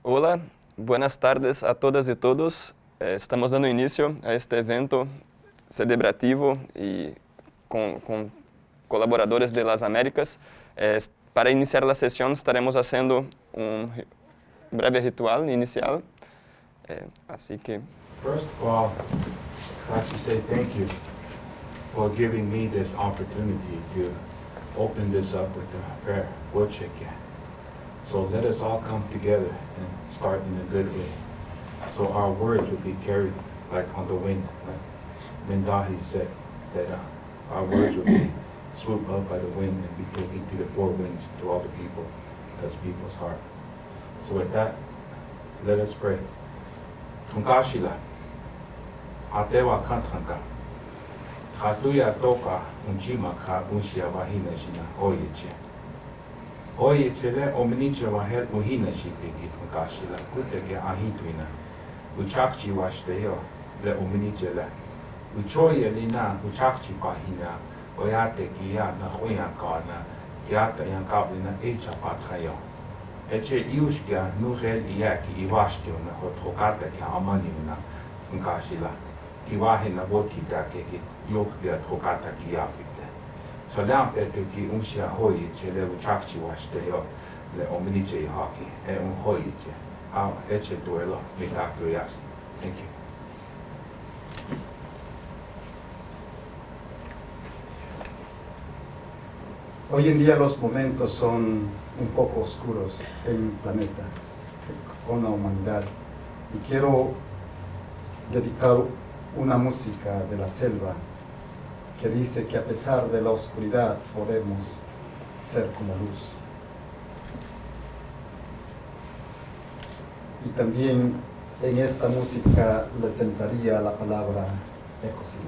Hola, buenas tardes a todas y todos. Estamos dando inicio a este evento celebrativo y con colaboradores de las Américas. Para iniciar la sesión estaremos haciendo un breve ritual inicial. Así que... First of all, I'd like to say thank you for giving me this opportunity to open this up with a prayer. So let us all come together and start in a good way. So our words will be carried like on the wind, like Mindahi said, that our words will be swooped up by the wind and be taken to the four winds to all the people, touch people's heart. So with that, let us pray. Tungashila, Atewa Kantanka, Khatuya Toka, Unjima Ka Unshia Wahina Shina, Oyeche. Oyeche le Omnicha Wahel Muhina Shipiki, Tungashila, Kuteke Ahituina, Uchakchi Washteo, le Omnicha le. Uchoya Lina, Uchakchi Pahina, Oyate Kia, Nahoya Kana, Kiata Yankablina, Echa Patrayo. Eche iushkia nuhel iaki iwashtiona hotokata ki amanina ngashila kiwahina botita ke yokdia tokata ki yapite so lampete ki unshia hoye chele uchakchi washteo le omniche haki hoye eche duelo mitakto yasi. Thank you. Hoy en día los momentos son un poco oscuros en el planeta, con la humanidad. Y quiero dedicar una música de la selva que dice que a pesar de la oscuridad podemos ser como luz. Y también en esta música les entraría la palabra ecocida.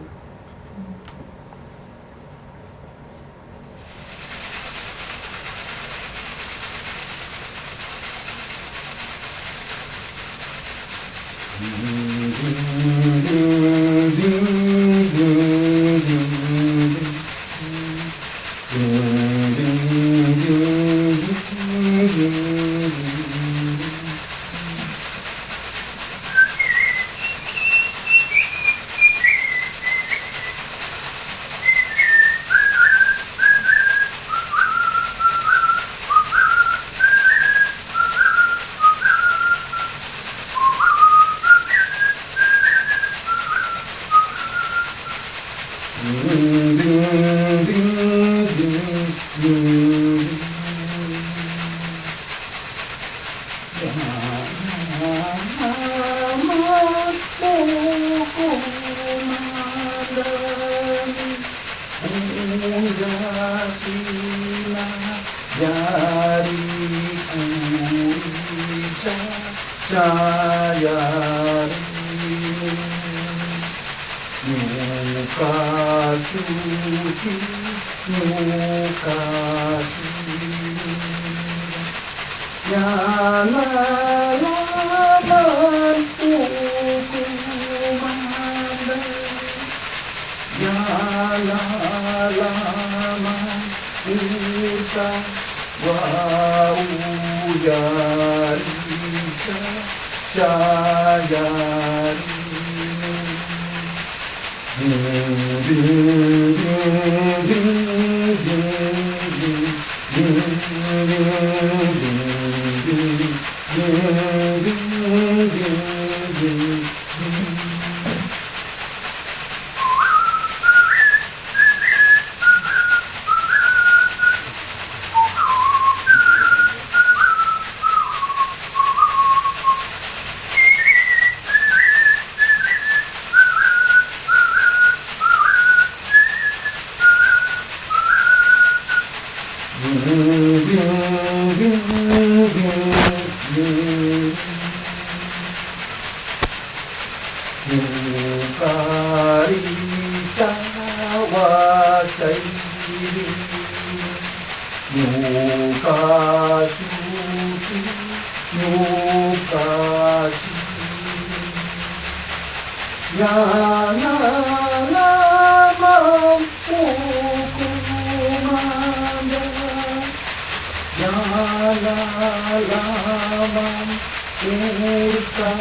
Urta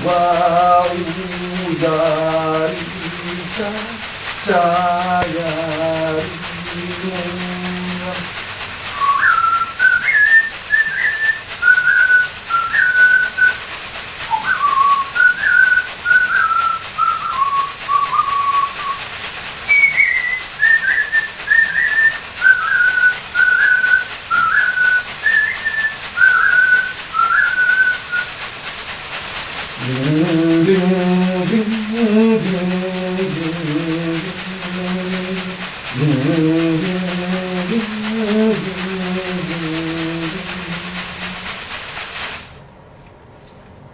Waudarita Chayarita.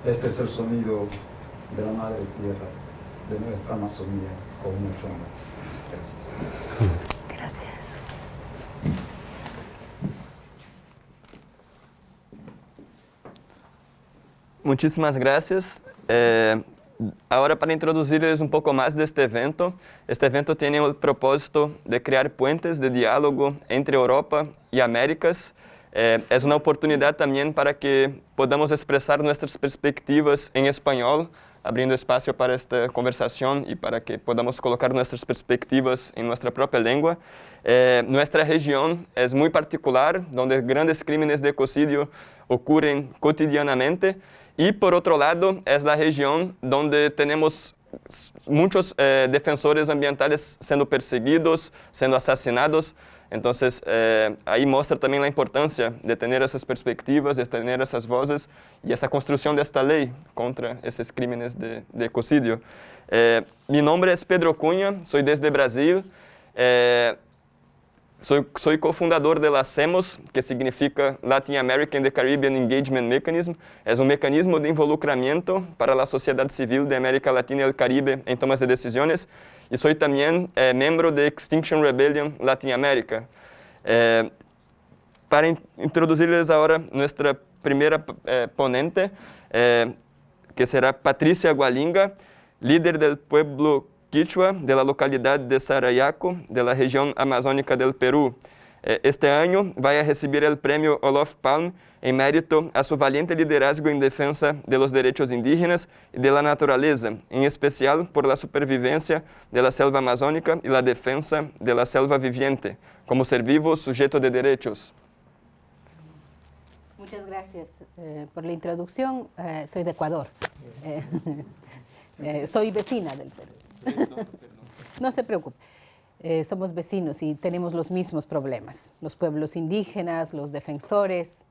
Este es el sonido de la madre tierra, de nuestra Amazonía, con mucho amor. Gracias. Gracias. Muchísimas gracias. Ahora para introducirles un poco más de este evento tiene el propósito de crear puentes de diálogo entre Europa y Américas. Es una oportunidad también para que podamos expresar nuestras perspectivas en español, abriendo espacio para esta conversación y para que podamos colocar nuestras perspectivas en nuestra propia lengua. Nuestra región es muy particular, donde grandes crímenes de ecocidio ocurren cotidianamente. Y por otro lado, es la región donde tenemos muchos defensores ambientales siendo perseguidos, siendo asesinados. Entonces, ahí muestra también la importancia de tener esas perspectivas, de tener esas voces y esa construcción de esta ley contra esos crímenes de ecocidio. Mi nombre es Pedro Cunha, soy desde Brasil. Soy cofundador de la CEMOS, que significa Latin American and Caribbean Engagement Mechanism. Es un mecanismo de involucramiento para la sociedad civil de América Latina y el Caribe en tomas de decisiones. Y soy también miembro de Extinction Rebellion Latinoamérica. Para introducirles ahora nuestra primera ponente, que será Patricia Gualinga, líder del pueblo quichua de la localidad de Sarayaco, de la región amazónica del Perú. Este año va a recibir el premio Olof Palme en mérito a su valiente liderazgo en defensa de los derechos indígenas y de la naturaleza, en especial por la supervivencia de la selva amazónica y la defensa de la selva viviente, como ser vivo sujeto de derechos. Muchas gracias por la introducción. Soy de Ecuador. Soy vecina del Perú. No se preocupe. Somos vecinos y tenemos los mismos problemas. Los pueblos indígenas, los defensores,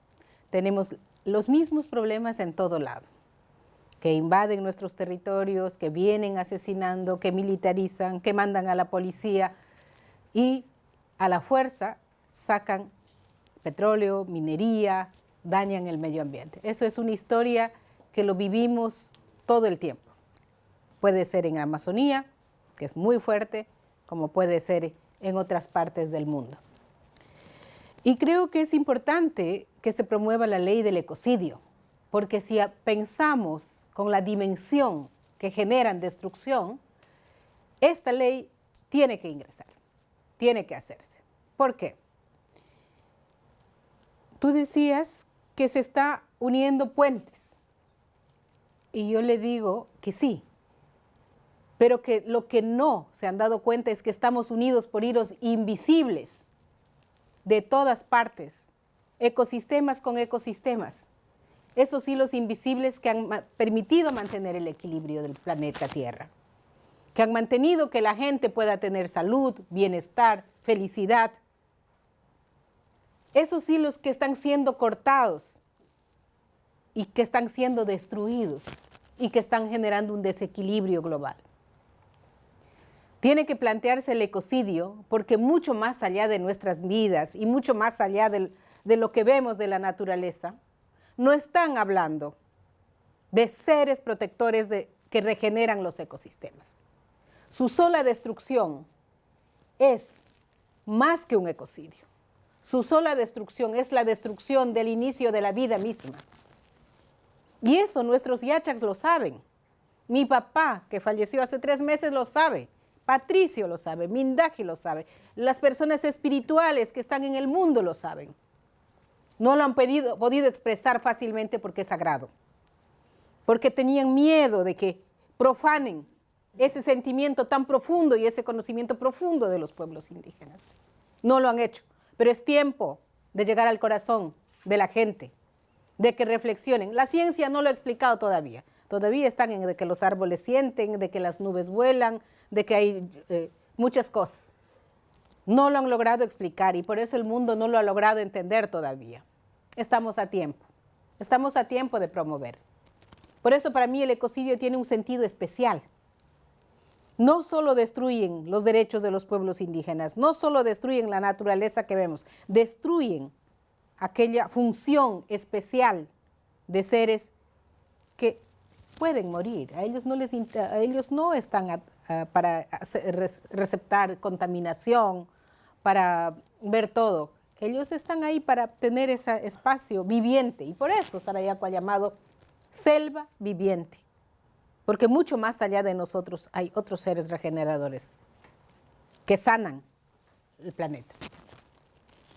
tenemos los mismos problemas en todo lado, que invaden nuestros territorios, que vienen asesinando, que militarizan, que mandan a la policía y a la fuerza sacan petróleo, minería, dañan el medio ambiente. Eso es una historia que lo vivimos todo el tiempo. Puede ser en Amazonía, que es muy fuerte, como puede ser en otras partes del mundo. Y creo que es importante que se promueva la ley del ecocidio, porque si pensamos con la dimensión que generan destrucción, esta ley tiene que ingresar, tiene que hacerse. ¿Por qué? Tú decías que se está uniendo puentes, y yo le digo que sí, pero que lo que no se han dado cuenta es que estamos unidos por hilos invisibles de todas partes, ecosistemas con ecosistemas. Esos hilos invisibles que han permitido mantener el equilibrio del planeta Tierra, que han mantenido que la gente pueda tener salud, bienestar, felicidad. Esos hilos que están siendo cortados y que están siendo destruidos y que están generando un desequilibrio global. Tiene que plantearse el ecocidio porque mucho más allá de nuestras vidas y mucho más allá de lo que vemos de la naturaleza, no están hablando de seres protectores que regeneran los ecosistemas. Su sola destrucción es más que un ecocidio. Su sola destrucción es la destrucción del inicio de la vida misma. Y eso nuestros yachaks lo saben. Mi papá, que falleció hace 3 meses, lo sabe. Patricio lo sabe, Mindaji lo sabe, las personas espirituales que están en el mundo lo saben. No lo han podido expresar fácilmente porque es sagrado. porque tenían miedo de que profanen ese sentimiento tan profundo y ese conocimiento profundo de los pueblos indígenas. No lo han hecho, pero es tiempo de llegar al corazón de la gente, de que reflexionen. La ciencia no lo ha explicado todavía. Todavía están en de que los árboles sienten, de que las nubes vuelan, de que hay muchas cosas. No lo han logrado explicar y por eso el mundo no lo ha logrado entender todavía. Estamos a tiempo de promover. Por eso para mí el ecocidio tiene un sentido especial. No solo destruyen los derechos de los pueblos indígenas, no solo destruyen la naturaleza que vemos, destruyen aquella función especial de seres que pueden morir. A ellos no están para receptar contaminación, para ver todo. Ellos están ahí para tener ese espacio viviente y por eso Sarayaco ha llamado selva viviente. Porque mucho más allá de nosotros hay otros seres regeneradores que sanan el planeta.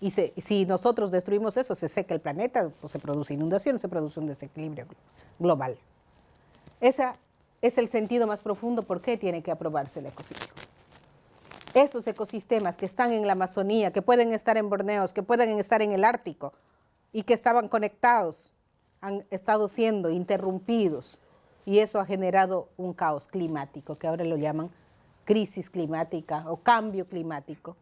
Y si nosotros destruimos eso, se seca el planeta, pues se produce inundación, se produce un desequilibrio global. Ese es el sentido más profundo por qué tiene que aprobarse el ecocidio. Esos ecosistemas que están en la Amazonía, que pueden estar en Borneo, que pueden estar en el Ártico y que estaban conectados, han estado siendo interrumpidos. Y eso ha generado un caos climático, que ahora lo llaman crisis climática o cambio climático.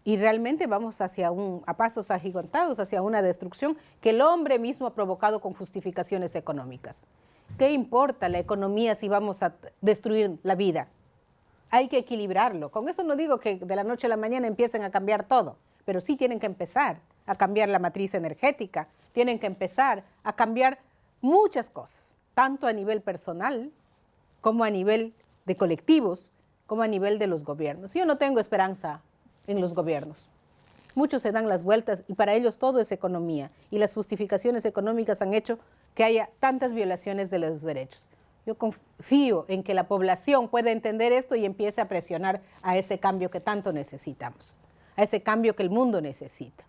Y realmente vamos a pasos agigantados hacia una destrucción que el hombre mismo ha provocado con justificaciones económicas. ¿Qué importa la economía si vamos a destruir la vida? Hay que equilibrarlo. Con eso no digo que de la noche a la mañana empiecen a cambiar todo, pero sí tienen que empezar a cambiar la matriz energética, tienen que empezar a cambiar muchas cosas, tanto a nivel personal, como a nivel de colectivos, como a nivel de los gobiernos. Yo no tengo esperanza en los gobiernos. Muchos se dan las vueltas y para ellos todo es economía. Y las justificaciones económicas han hecho que haya tantas violaciones de los derechos. Yo confío en que la población pueda entender esto y empiece a presionar a ese cambio que tanto necesitamos, a ese cambio que el mundo necesita.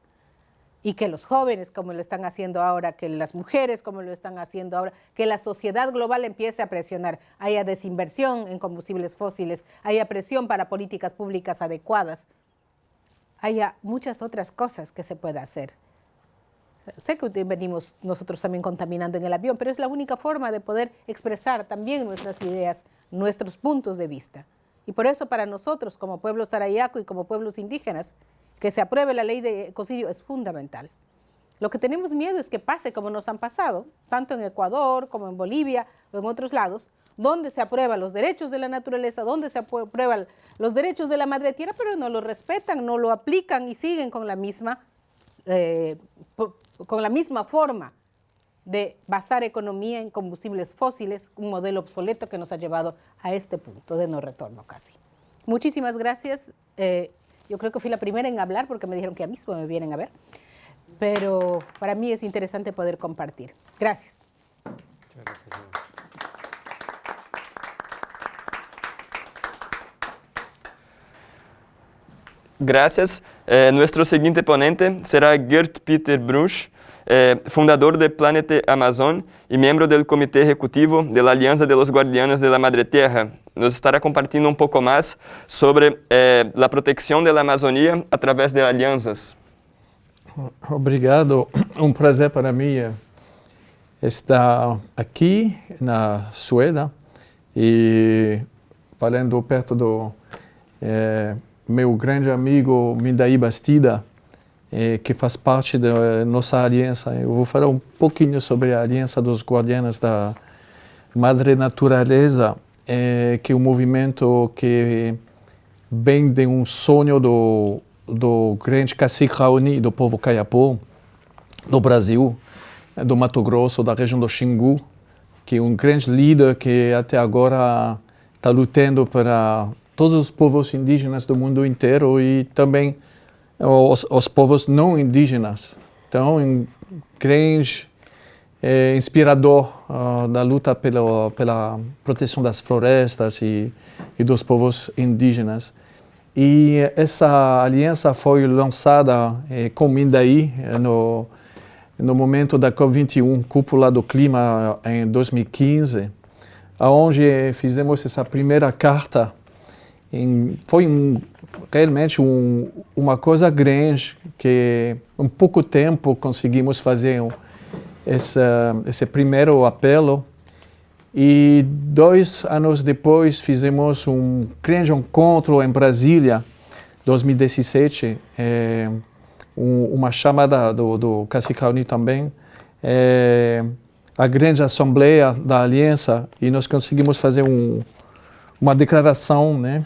Y que los jóvenes, como lo están haciendo ahora, que las mujeres, como lo están haciendo ahora, que la sociedad global empiece a presionar, haya desinversión en combustibles fósiles, haya presión para políticas públicas adecuadas, haya muchas otras cosas que se pueda hacer. Sé que venimos nosotros también contaminando en el avión, pero es la única forma de poder expresar también nuestras ideas, nuestros puntos de vista. Y por eso para nosotros, como pueblo sarayaco y como pueblos indígenas, que se apruebe la ley de ecocidio es fundamental. Lo que tenemos miedo es que pase como nos han pasado, tanto en Ecuador como en Bolivia o en otros lados, donde se aprueban los derechos de la naturaleza, donde se aprueban los derechos de la madre tierra, pero no lo respetan, no lo aplican y siguen con la misma forma de basar economía en combustibles fósiles, un modelo obsoleto que nos ha llevado a este punto de no retorno casi. Muchísimas gracias. Yo creo que fui la primera en hablar porque me dijeron que a mí mismo me vienen a ver, pero para mí es interesante poder compartir. Gracias. Muchas gracias. Gracias. Nuestro siguiente ponente será Gert Peter Bruch, fundador de Planete Amazon y miembro del Comité Ejecutivo de la Alianza de los Guardianes de la Madre Tierra. Nos estará compartiendo un poco más sobre la protección de la Amazonía a través de alianzas. Obrigado. Um prazer para mim estar aqui na Suécia e falando perto do meu grande amigo Mindai Bastida, que faz parte da nossa aliança. Eu vou falar um pouquinho sobre a Aliança dos Guardianes da Madre Natureza, que é um movimento que vem de um sonho do grande cacique Raoni, do povo Kayapó, do Brasil, do Mato Grosso, da região do Xingu, que é um grande líder que até agora está lutando para todos os povos indígenas do mundo inteiro e também os povos não indígenas. Então, um grande inspirador da luta pela proteção das florestas e dos povos indígenas. E essa aliança foi lançada com Mindai no momento da COP21, Cúpula do Clima, em 2015, onde fizemos essa primeira carta. Foi realmente uma coisa grande, que em pouco tempo conseguimos fazer esse primeiro apelo. E 2 anos depois fizemos um grande encontro em Brasília, 2017, uma chamada do Cacique Raoni também, a grande assembleia da Aliança, e nós conseguimos fazer uma declaração, né,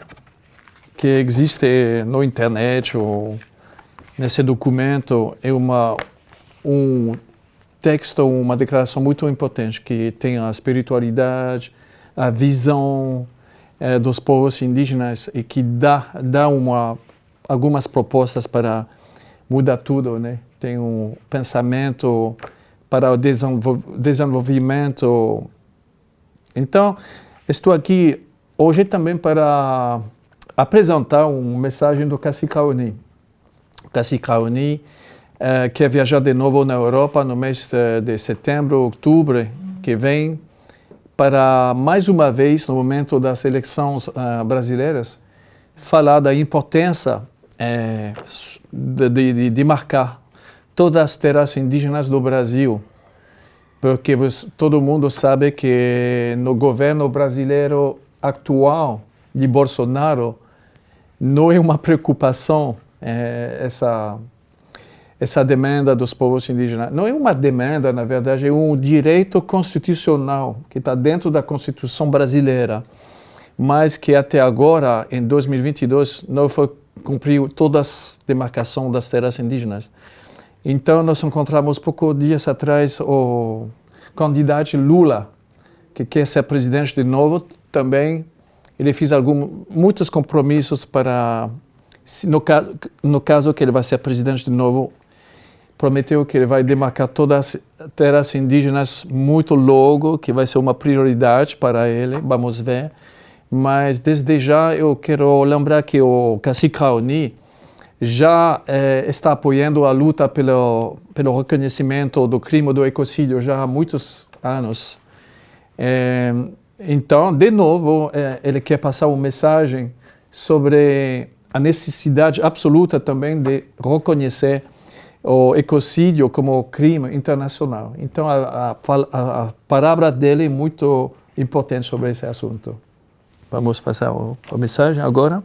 que existe na internet, ou nesse documento, é um texto, uma declaração muito importante, que tem a espiritualidade, a visão dos povos indígenas, e que dá algumas propostas para mudar tudo, né? Tem um pensamento para o desenvolvimento. Então, estou aqui hoje também para apresentar uma mensagem do Cacique Raoni. O Cacique Raoni quer viajar de novo na Europa no mês de setembro, outubro, que vem, para mais uma vez, no momento das eleições brasileiras, falar da importância de marcar todas as terras indígenas do Brasil, porque todo mundo sabe que no governo brasileiro atual de Bolsonaro não é uma preocupação essa demanda dos povos indígenas. Não é uma demanda, na verdade, é um direito constitucional que está dentro da Constituição brasileira, mas que até agora, em 2022, não foi cumprido toda a demarcação das terras indígenas. Então, nós encontramos poucos dias atrás o candidato Lula, que quer ser presidente de novo. Também ele fez muitos compromissos para, no caso que ele vai ser presidente de novo, prometeu que ele vai demarcar todas as terras indígenas muito logo, que vai ser uma prioridade para ele, vamos ver. Mas desde já eu quero lembrar que o Cacique Raoni já está apoiando a luta pelo reconhecimento do crime do ecocídio já há muitos anos. Então, de novo, ele quer passar uma mensagem sobre a necessidade absoluta também de reconhecer o ecocídio como crime internacional. Então, a palavra dele é muito importante sobre esse assunto. Vamos passar a mensagem agora?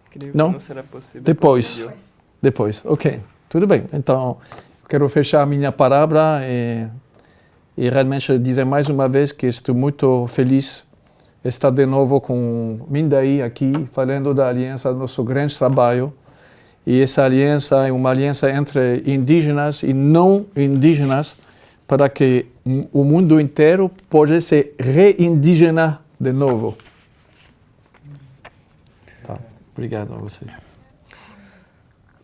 Creio não? Que não será possível. Depois. Ok, tudo bem. Então, quero fechar a minha palavra e realmente dizer mais uma vez que estou muito feliz de estar de novo com Mindaí aqui, falando da aliança, nosso grande trabalho. E essa aliança é uma aliança entre indígenas e não indígenas, para que o mundo inteiro possa se reindigenar de novo. Tá. Obrigado a você.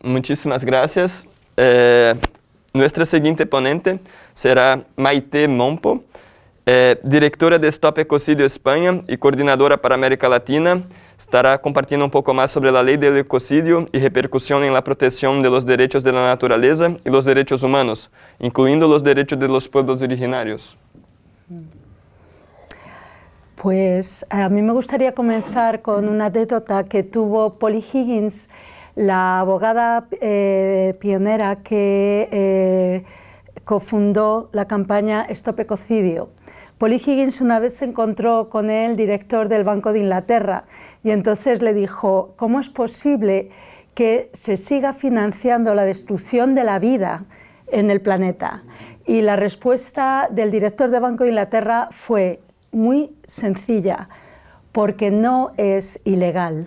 Muchísimas gracias. Nuestra siguiente ponente será Maite Mompo, directora de Stop Ecocidio España y coordinadora para América Latina. Estará compartiendo un poco más sobre la ley del ecocidio y repercusión en la protección de los derechos de la naturaleza y los derechos humanos, incluyendo los derechos de los pueblos originarios. Pues a mí me gustaría comenzar con una anécdota que tuvo Polly Higgins, la abogada pionera que cofundó la campaña Stop Ecocidio. Polly Higgins una vez se encontró con el director del Banco de Inglaterra y entonces le dijo: ¿cómo es posible que se siga financiando la destrucción de la vida en el planeta? Y la respuesta del director del Banco de Inglaterra fue muy sencilla: porque no es ilegal,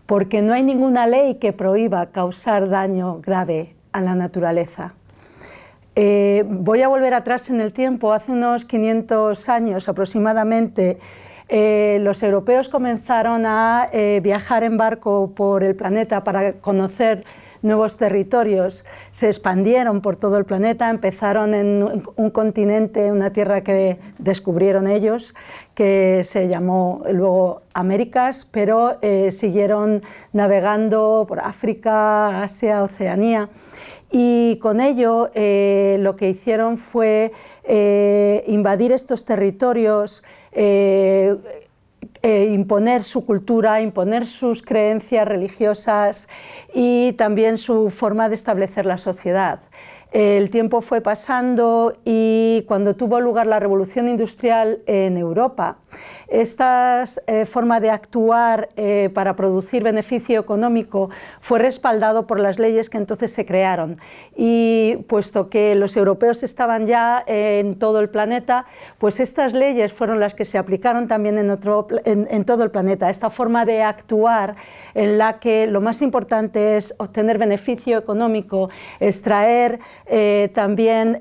porque no hay ninguna ley que prohíba causar daño grave a la naturaleza. Voy a volver atrás en el tiempo. Hace unos 500 años aproximadamente, los europeos comenzaron a viajar en barco por el planeta para conocer nuevos territorios. Se expandieron por todo el planeta, empezaron en un continente, una tierra que descubrieron ellos, que se llamó luego Américas, pero siguieron navegando por África, Asia, Oceanía. y con ello lo que hicieron fue invadir estos territorios, imponer su cultura, imponer sus creencias religiosas y también su forma de establecer la sociedad. El tiempo fue pasando y cuando tuvo lugar la revolución industrial en Europa, esta forma de actuar para producir beneficio económico fue respaldado por las leyes que entonces se crearon. Y puesto que los europeos estaban ya en todo el planeta, pues estas leyes fueron las que se aplicaron también en todo el planeta. Esta forma de actuar en la que lo más importante es obtener beneficio económico, extraer también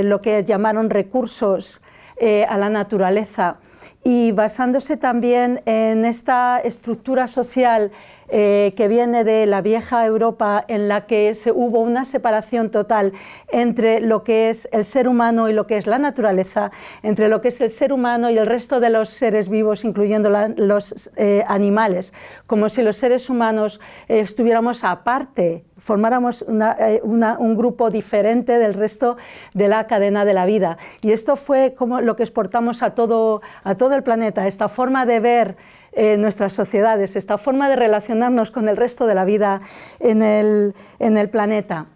lo que llamaron recursos a la naturaleza, y basándose también en esta estructura social que viene de la vieja Europa, en la que hubo una separación total entre lo que es el ser humano y lo que es la naturaleza, entre lo que es el ser humano y el resto de los seres vivos, incluyendo los animales, como si los seres humanos estuviéramos aparte, formáramos un grupo diferente del resto de la cadena de la vida. Y esto fue como lo que exportamos a todo el planeta, esta forma de ver nuestras sociedades, esta forma de relacionarnos con el resto de la vida en el planeta.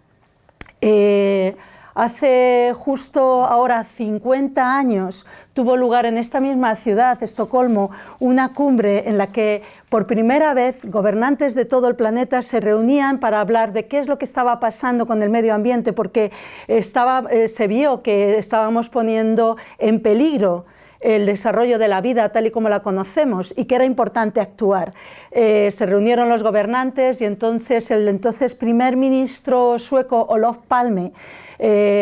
Hace justo ahora 50 años tuvo lugar en esta misma ciudad, Estocolmo, una cumbre en la que por primera vez gobernantes de todo el planeta se reunían para hablar de qué es lo que estaba pasando con el medio ambiente, porque se vio que estábamos poniendo en peligro el desarrollo de la vida tal y como la conocemos y que era importante actuar. Se reunieron los gobernantes y entonces el entonces primer ministro sueco Olof Palme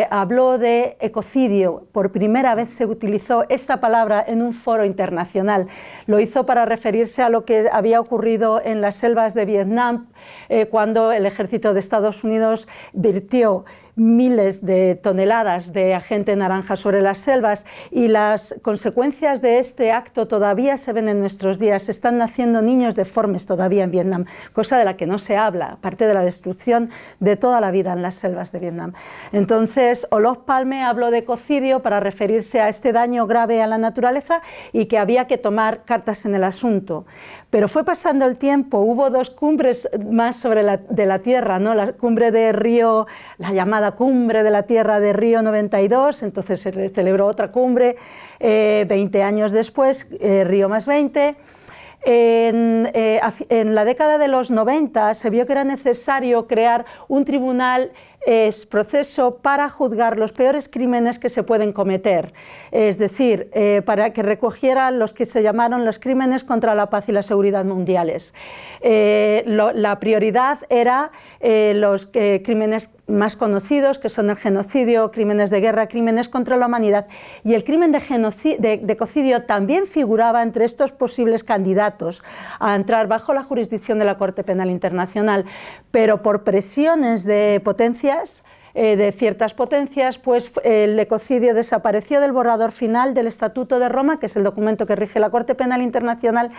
habló de ecocidio. Por primera vez se utilizó esta palabra en un foro internacional. Lo hizo para referirse a lo que había ocurrido en las selvas de Vietnam cuando el ejército de Estados Unidos vertió miles de toneladas de agente naranja sobre las selvas, y las consecuencias de este acto todavía se ven en nuestros días. Están naciendo niños deformes todavía en Vietnam, cosa de la que no se habla, aparte de la destrucción de toda la vida en las selvas de Vietnam. Entonces Olof Palme habló de ecocidio para referirse a este daño grave a la naturaleza y que había que tomar cartas en el asunto. Pero fue pasando el tiempo, hubo dos cumbres más de la Tierra, ¿no? La cumbre de Río, la llamada Cumbre de la Tierra de Río 92, entonces se celebró otra cumbre 20 años después, Río más 20. En la década de los 90 se vio que era necesario crear un tribunal proceso para juzgar los peores crímenes que se pueden cometer, es decir, para que recogiera los que se llamaron los crímenes contra la paz y la seguridad mundiales. La prioridad era los crímenes más conocidos, que son el genocidio, crímenes de guerra, crímenes contra la humanidad, y el crimen de ecocidio también figuraba entre estos posibles candidatos a entrar bajo la jurisdicción de la Corte Penal Internacional, pero por presiones de ciertas potencias, pues el ecocidio desapareció del borrador final del Estatuto de Roma, que es el documento que rige la Corte Penal Internacional,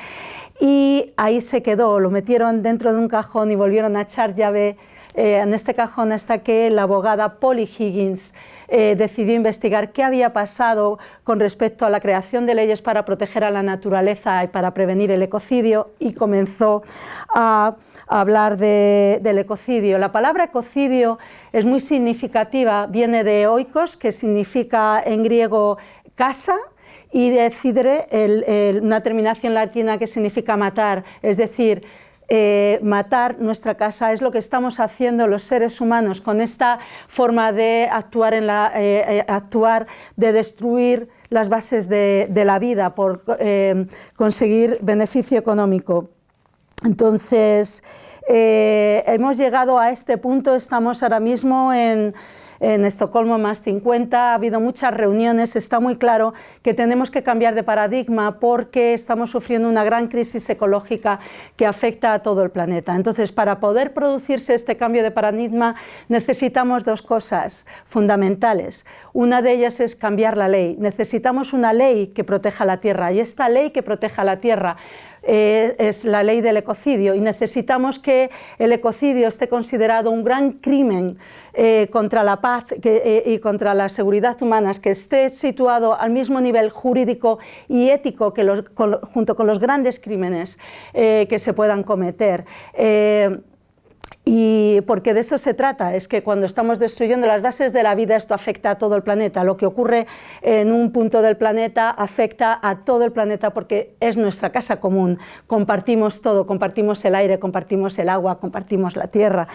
y ahí se quedó, lo metieron dentro de un cajón y volvieron a echar llave en este cajón hasta que la abogada Polly Higgins decidió investigar qué había pasado con respecto a la creación de leyes para proteger a la naturaleza y para prevenir el ecocidio, y comenzó a hablar del ecocidio. La palabra ecocidio es muy significativa, viene de oikos, que significa en griego casa, y de cidere, una terminación latina que significa matar, es decir, matar nuestra casa. Es lo que estamos haciendo los seres humanos con esta forma de actuar, de destruir las bases de la vida por conseguir beneficio económico. Entonces, hemos llegado a este punto, estamos ahora mismo en en Estocolmo +50, ha habido muchas reuniones, está muy claro que tenemos que cambiar de paradigma porque estamos sufriendo una gran crisis ecológica que afecta a todo el planeta. Entonces, para poder producirse este cambio de paradigma necesitamos dos cosas fundamentales. Una de ellas es cambiar la ley. Necesitamos una ley que proteja la tierra, y esta ley que proteja la tierra es la ley del ecocidio, y necesitamos que el ecocidio esté considerado un gran crimen contra la paz y contra la seguridad humanas, que esté situado al mismo nivel jurídico y ético que junto con los grandes crímenes que se puedan cometer. Y porque de eso se trata, es que cuando estamos destruyendo las bases de la vida, esto afecta a todo el planeta. Lo que ocurre en un punto del planeta afecta a todo el planeta porque es nuestra casa común. Compartimos todo, compartimos el aire, compartimos el agua, compartimos la tierra.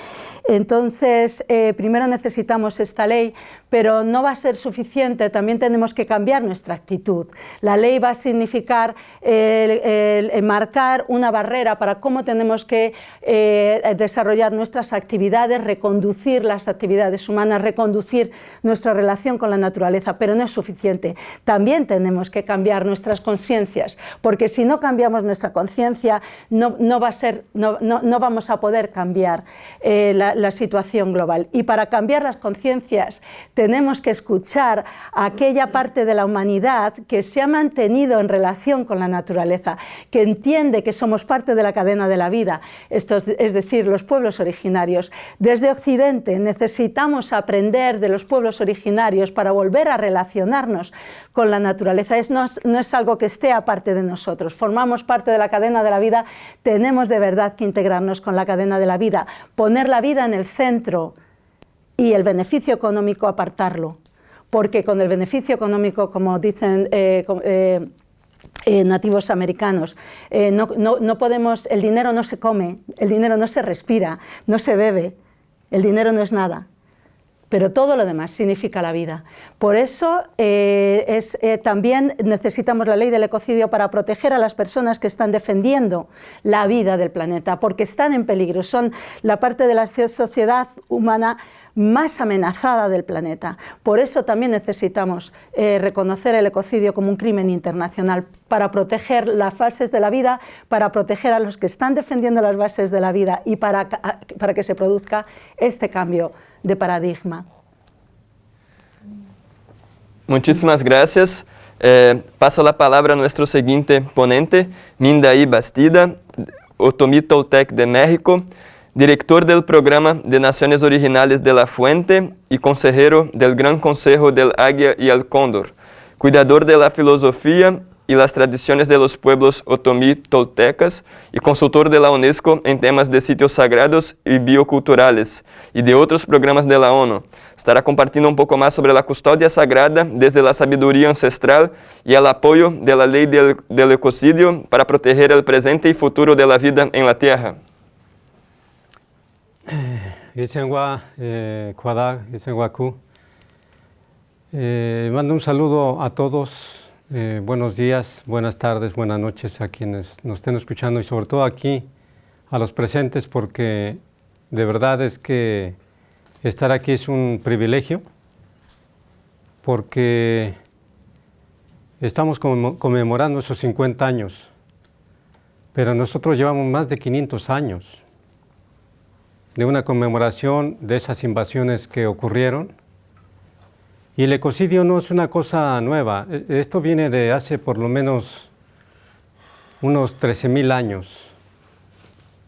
Entonces, primero necesitamos esta ley, pero no va a ser suficiente, también tenemos que cambiar nuestra actitud. La ley va a significar marcar una barrera para cómo tenemos que desarrollar nuestras actividades, reconducir las actividades humanas, reconducir nuestra relación con la naturaleza, pero no es suficiente. También tenemos que cambiar nuestras conciencias, porque si no cambiamos nuestra conciencia no vamos a poder cambiar la situación global. Y para cambiar las conciencias tenemos que escuchar a aquella parte de la humanidad que se ha mantenido en relación con la naturaleza, que entiende que somos parte de la cadena de la vida, es decir, los pueblos originarios. Desde Occidente necesitamos aprender de los pueblos originarios para volver a relacionarnos con la naturaleza. No es algo que esté aparte de nosotros, formamos parte de la cadena de la vida, tenemos de verdad que integrarnos con la cadena de la vida, poner la vida en el centro y el beneficio económico apartarlo, porque con el beneficio económico, como dicen nativos americanos, no podemos, el dinero no se come, el dinero no se respira, no se bebe, el dinero no es nada, pero todo lo demás significa la vida. Por eso también necesitamos la ley del ecocidio para proteger a las personas que están defendiendo la vida del planeta, porque están en peligro, son la parte de la sociedad humana más amenazada del planeta. Por eso también necesitamos reconocer el ecocidio como un crimen internacional, para proteger las bases de la vida, para proteger a los que están defendiendo las bases de la vida y para que se produzca este cambio de paradigma. Muchísimas gracias. Paso la palabra a nuestro siguiente ponente, Mindaí Bastida, Otomí Toltec de México, director del Programa de Naciones Originales de la Fuente y consejero del Gran Consejo del Águia y el Cóndor, cuidador de la filosofía y las tradiciones de los pueblos otomí toltecas y consultor de la UNESCO en temas de sitios sagrados y bioculturales y de otros programas de la ONU. Estará compartiendo un poco más sobre la custodia sagrada desde la sabiduría ancestral y el apoyo de la ley del ecocidio para proteger el presente y futuro de la vida en la Tierra. Mando un saludo a todos. Buenos días, buenas tardes, buenas noches a quienes nos estén escuchando y sobre todo aquí a los presentes, porque de verdad es que estar aquí es un privilegio, porque estamos conmemorando esos 50 años, pero nosotros llevamos más de 500 años de una conmemoración de esas invasiones que ocurrieron. Y el ecocidio no es una cosa nueva, esto viene de hace por lo menos unos 13,000 años,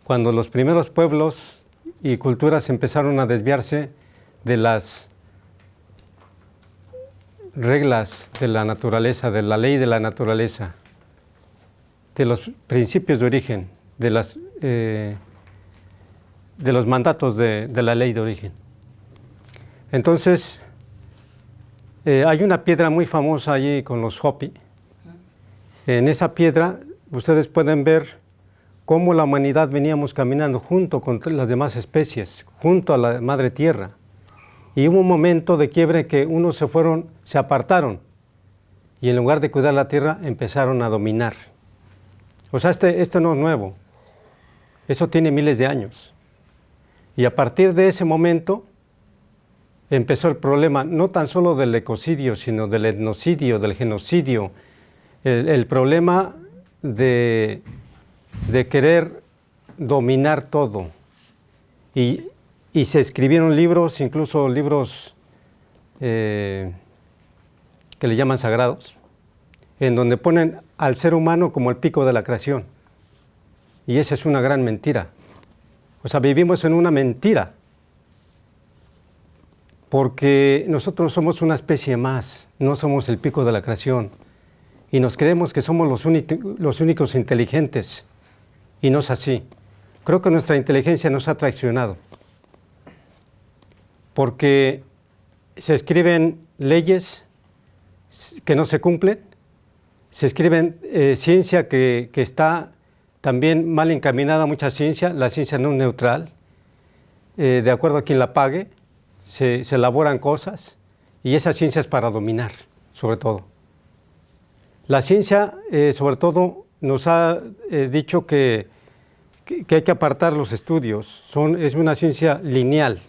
cuando los primeros pueblos y culturas empezaron a desviarse de las reglas de la naturaleza, de la ley de la naturaleza, de los principios de origen, de los mandatos de la ley de origen. Entonces, hay una piedra muy famosa allí con los Hopi. En esa piedra ustedes pueden ver cómo la humanidad veníamos caminando junto con las demás especies, junto a la madre tierra. Y hubo un momento de quiebre que unos se apartaron y en lugar de cuidar la tierra empezaron a dominar. O sea, esto no es nuevo, eso tiene miles de años. Y a partir de ese momento empezó el problema no tan solo del ecocidio, sino del etnocidio, del genocidio, el problema de querer dominar todo. Y se escribieron libros, incluso libros que le llaman sagrados, en donde ponen al ser humano como el pico de la creación. Y esa es una gran mentira. O sea, vivimos en una mentira, porque nosotros somos una especie más, no somos el pico de la creación. Y nos creemos que somos los únicos inteligentes, y no es así. Creo que nuestra inteligencia nos ha traicionado, porque se escriben leyes que no se cumplen, se escriben ciencia que está también mal encaminada, mucha ciencia, la ciencia no es neutral, de acuerdo a quien la pague, se elaboran cosas, y esa ciencia es para dominar, sobre todo. La ciencia, sobre todo, nos ha dicho que hay que apartar los estudios, es una ciencia lineal,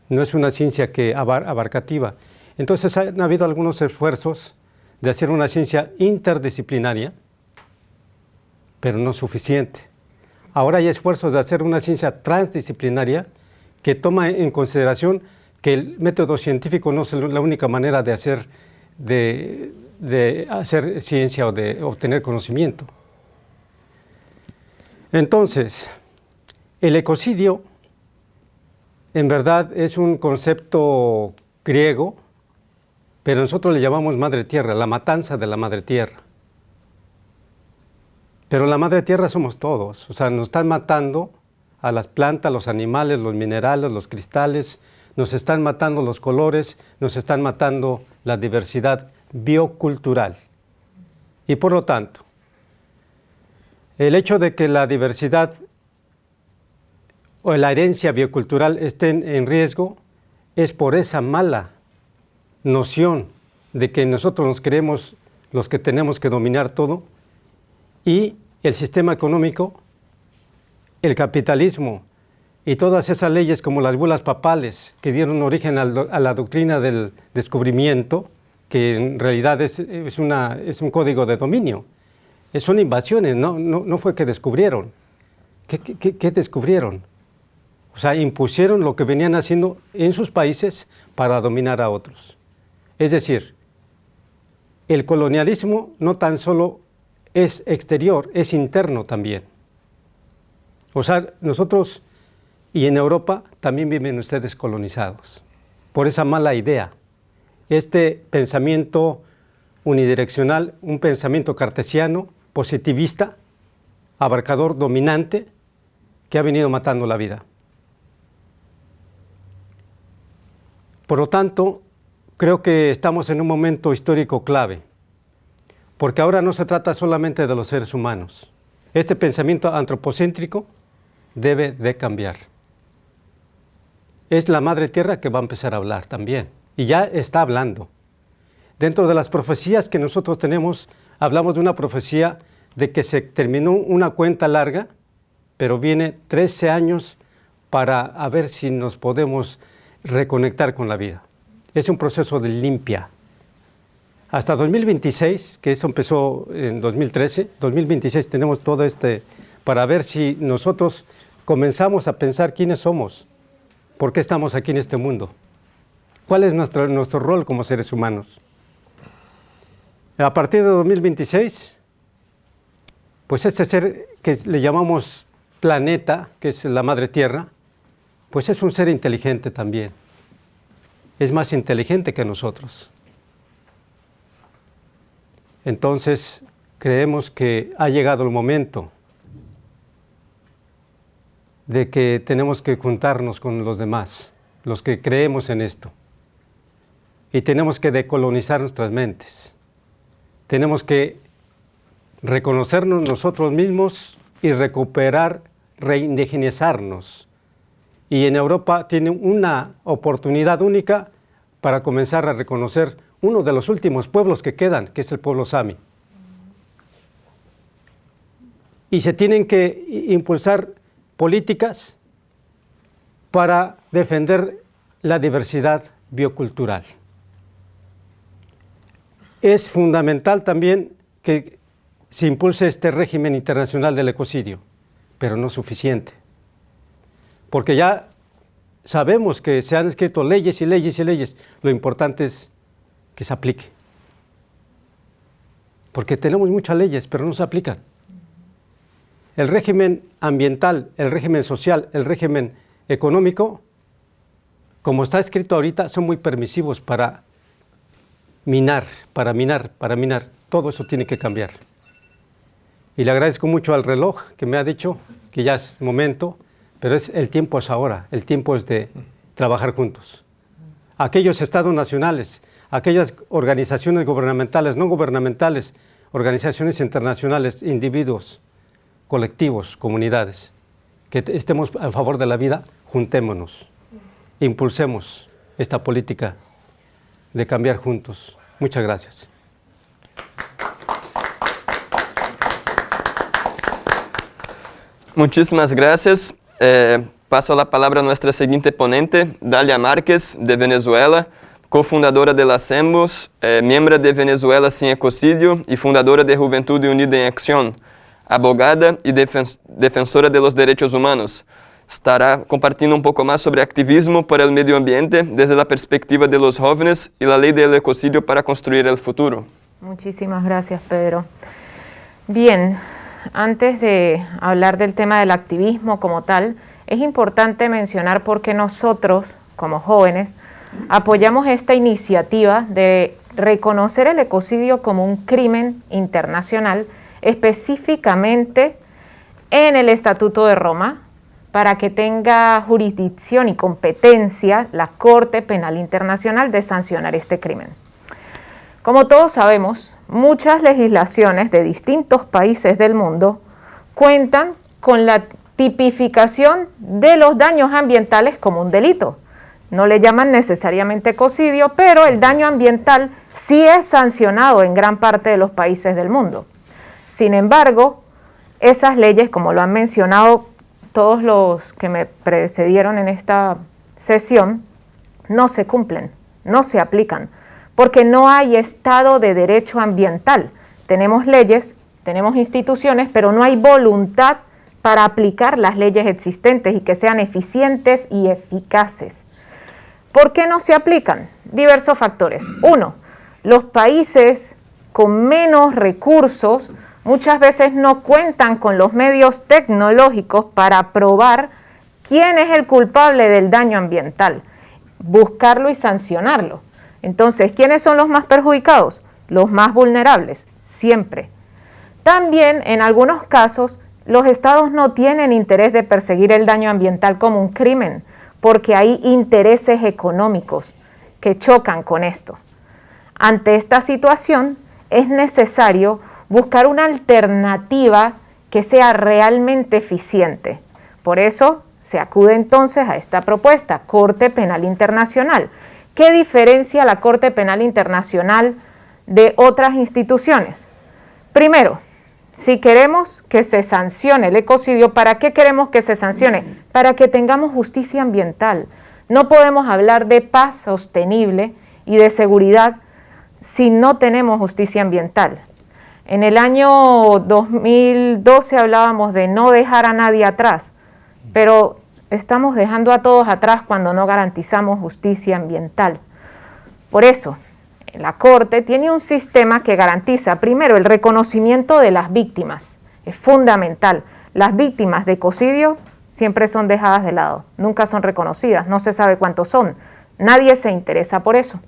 no es una ciencia abarcativa. Entonces han habido algunos esfuerzos de hacer una ciencia interdisciplinaria, pero no suficiente. Ahora hay esfuerzos de hacer una ciencia transdisciplinaria que toma en consideración que el método científico no es la única manera de hacer ciencia o de obtener conocimiento. Entonces, el ecocidio en verdad es un concepto griego, pero nosotros le llamamos madre tierra, la matanza de la madre tierra. Pero la madre tierra somos todos, o sea, nos están matando a las plantas, los animales, los minerales, los cristales, nos están matando los colores, nos están matando la diversidad biocultural. Y por lo tanto, el hecho de que la diversidad o la herencia biocultural estén en riesgo es por esa mala noción de que nosotros nos creemos los que tenemos que dominar todo, y el sistema económico, el capitalismo y todas esas leyes como las bulas papales que dieron origen a la doctrina del descubrimiento, que en realidad es un código de dominio. Son invasiones, no fue que descubrieron. ¿Qué descubrieron? O sea, impusieron lo que venían haciendo en sus países para dominar a otros. Es decir, el colonialismo no tan solo es exterior, es interno también. O sea, nosotros y en Europa también viven ustedes colonizados por esa mala idea. Este pensamiento unidireccional, un pensamiento cartesiano, positivista, abarcador, dominante, que ha venido matando la vida. Por lo tanto, creo que estamos en un momento histórico clave, porque ahora no se trata solamente de los seres humanos. Este pensamiento antropocéntrico debe de cambiar. Es la madre tierra que va a empezar a hablar también, y ya está hablando. Dentro de las profecías que nosotros tenemos, hablamos de una profecía de que se terminó una cuenta larga, pero viene 13 años para ver si nos podemos reconectar con la vida. Es un proceso de limpia. Hasta 2026, que eso empezó en 2013, 2026 tenemos todo para ver si nosotros comenzamos a pensar quiénes somos, por qué estamos aquí en este mundo, cuál es nuestro rol como seres humanos. A partir de 2026, pues este ser que le llamamos planeta, que es la madre tierra, pues es un ser inteligente también. Es más inteligente que nosotros. Entonces, creemos que ha llegado el momento de que tenemos que juntarnos con los demás, los que creemos en esto. Y tenemos que decolonizar nuestras mentes. Tenemos que reconocernos nosotros mismos y recuperar, reindigenizarnos. Y en Europa tienen una oportunidad única para comenzar a reconocer uno de los últimos pueblos que quedan, que es el pueblo Sami. Y se tienen que impulsar políticas para defender la diversidad biocultural. Es fundamental también que se impulse este régimen internacional del ecocidio, pero no suficiente, porque ya sabemos que se han escrito leyes y leyes y leyes, lo importante es que se aplique, porque tenemos muchas leyes, pero no se aplican. El régimen ambiental, el régimen social, el régimen económico, como está escrito ahorita, son muy permisivos para minar. Todo eso tiene que cambiar. Y le agradezco mucho al reloj que me ha dicho que ya es momento, pero el tiempo es ahora, el tiempo es de trabajar juntos. Aquellos estados nacionales, aquellas organizaciones gubernamentales, no gubernamentales, organizaciones internacionales, individuos, colectivos, comunidades, que estemos a favor de la vida, juntémonos, impulsemos esta política de cambiar juntos. Muchas gracias. Muchísimas gracias. Paso la palabra a nuestra siguiente ponente, Dalia Márquez, de Venezuela, cofundadora de las Sembos, miembro de Venezuela Sin Ecocidio y fundadora de Juventud Unida en Acción, abogada y defensora de los derechos humanos. Estará compartiendo un poco más sobre activismo por el medio ambiente desde la perspectiva de los jóvenes y la ley del ecocidio para construir el futuro. Muchísimas gracias, Pedro. Bien, antes de hablar del tema del activismo como tal, es importante mencionar por qué nosotros, como jóvenes, apoyamos esta iniciativa de reconocer el ecocidio como un crimen internacional, específicamente en el Estatuto de Roma, para que tenga jurisdicción y competencia la Corte Penal Internacional de sancionar este crimen. Como todos sabemos, muchas legislaciones de distintos países del mundo cuentan con la tipificación de los daños ambientales como un delito. No le llaman necesariamente ecocidio, pero el daño ambiental sí es sancionado en gran parte de los países del mundo. Sin embargo, esas leyes, como lo han mencionado todos los que me precedieron en esta sesión, no se cumplen, no se aplican, porque no hay Estado de Derecho ambiental. Tenemos leyes, tenemos instituciones, pero no hay voluntad para aplicar las leyes existentes y que sean eficientes y eficaces. ¿Por qué no se aplican? Diversos factores. Uno, los países con menos recursos muchas veces no cuentan con los medios tecnológicos para probar quién es el culpable del daño ambiental, buscarlo y sancionarlo. Entonces, ¿quiénes son los más perjudicados? Los más vulnerables, siempre. También, en algunos casos, los estados no tienen interés de perseguir el daño ambiental como un crimen, porque hay intereses económicos que chocan con esto. Ante esta situación, es necesario buscar una alternativa que sea realmente eficiente. Por eso se acude entonces a esta propuesta, Corte Penal Internacional. ¿Qué diferencia la Corte Penal Internacional de otras instituciones? Primero, si queremos que se sancione el ecocidio, ¿para qué queremos que se sancione? Para que tengamos justicia ambiental. No podemos hablar de paz sostenible y de seguridad si no tenemos justicia ambiental. En el año 2012 hablábamos de no dejar a nadie atrás, pero estamos dejando a todos atrás cuando no garantizamos justicia ambiental. Por eso, la Corte tiene un sistema que garantiza, primero, el reconocimiento de las víctimas. Es fundamental. Las víctimas de ecocidio siempre son dejadas de lado, nunca son reconocidas, no se sabe cuántos son. Nadie se interesa por eso.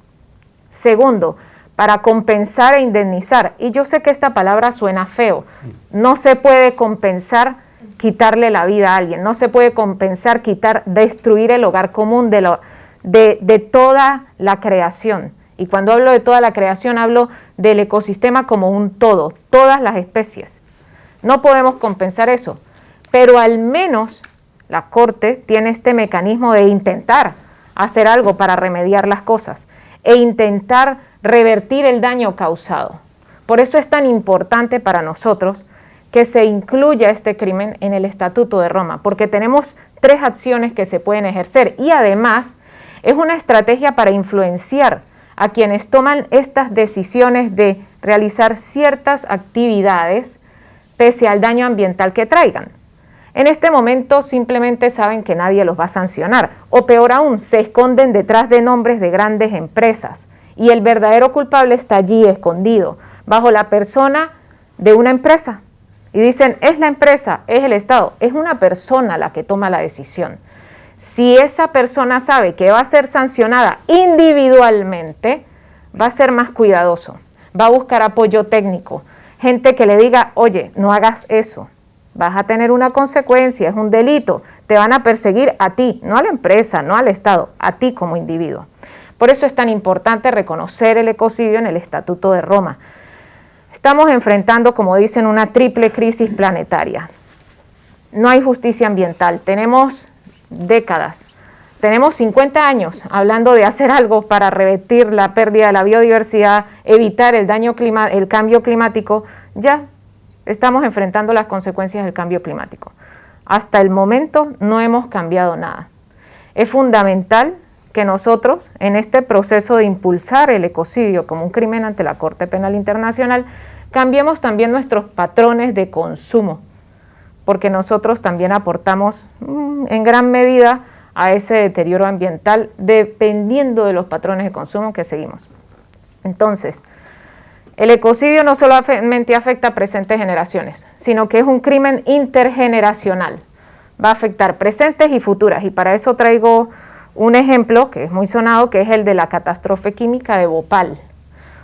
Segundo, para compensar e indemnizar. Y yo sé que esta palabra suena feo. No se puede compensar quitarle la vida a alguien. No se puede compensar destruir el hogar común de toda la creación. Y cuando hablo de toda la creación, hablo del ecosistema como un todo, todas las especies. No podemos compensar eso. Pero al menos la Corte tiene este mecanismo de intentar hacer algo para remediar las cosas e intentar revertir el daño causado. Por eso es tan importante para nosotros que se incluya este crimen en el Estatuto de Roma, porque tenemos 3 acciones que se pueden ejercer y además Es una estrategia para influenciar a quienes toman estas decisiones de realizar ciertas actividades pese al daño ambiental que traigan. En este momento simplemente saben que nadie los va a sancionar, o peor aún, se esconden detrás de nombres de grandes empresas y el verdadero culpable está allí escondido, bajo la persona de una empresa. Y dicen, es la empresa, es el Estado, es una persona la que toma la decisión. Si esa persona sabe que va a ser sancionada individualmente, va a ser más cuidadoso, va a buscar apoyo técnico, gente que le diga, oye, no hagas eso, vas a tener una consecuencia, es un delito, te van a perseguir a ti, no a la empresa, no al Estado, a ti como individuo. Por eso es tan importante reconocer el ecocidio en el Estatuto de Roma. Estamos enfrentando, como dicen, una triple crisis planetaria. No hay justicia ambiental, tenemos décadas, tenemos 50 años hablando de hacer algo para revertir la pérdida de la biodiversidad, evitar el cambio climático. Ya estamos enfrentando las consecuencias del cambio climático. Hasta el momento no hemos cambiado nada. Es fundamental que nosotros, en este proceso de impulsar el ecocidio como un crimen ante la Corte Penal Internacional, cambiemos también nuestros patrones de consumo, porque nosotros también aportamos en gran medida a ese deterioro ambiental dependiendo de los patrones de consumo que seguimos. Entonces, el ecocidio no solamente afecta a presentes generaciones, sino que es un crimen intergeneracional. Va a afectar presentes y futuras, y para eso traigo un ejemplo que es muy sonado, que es el de la catástrofe química de Bhopal.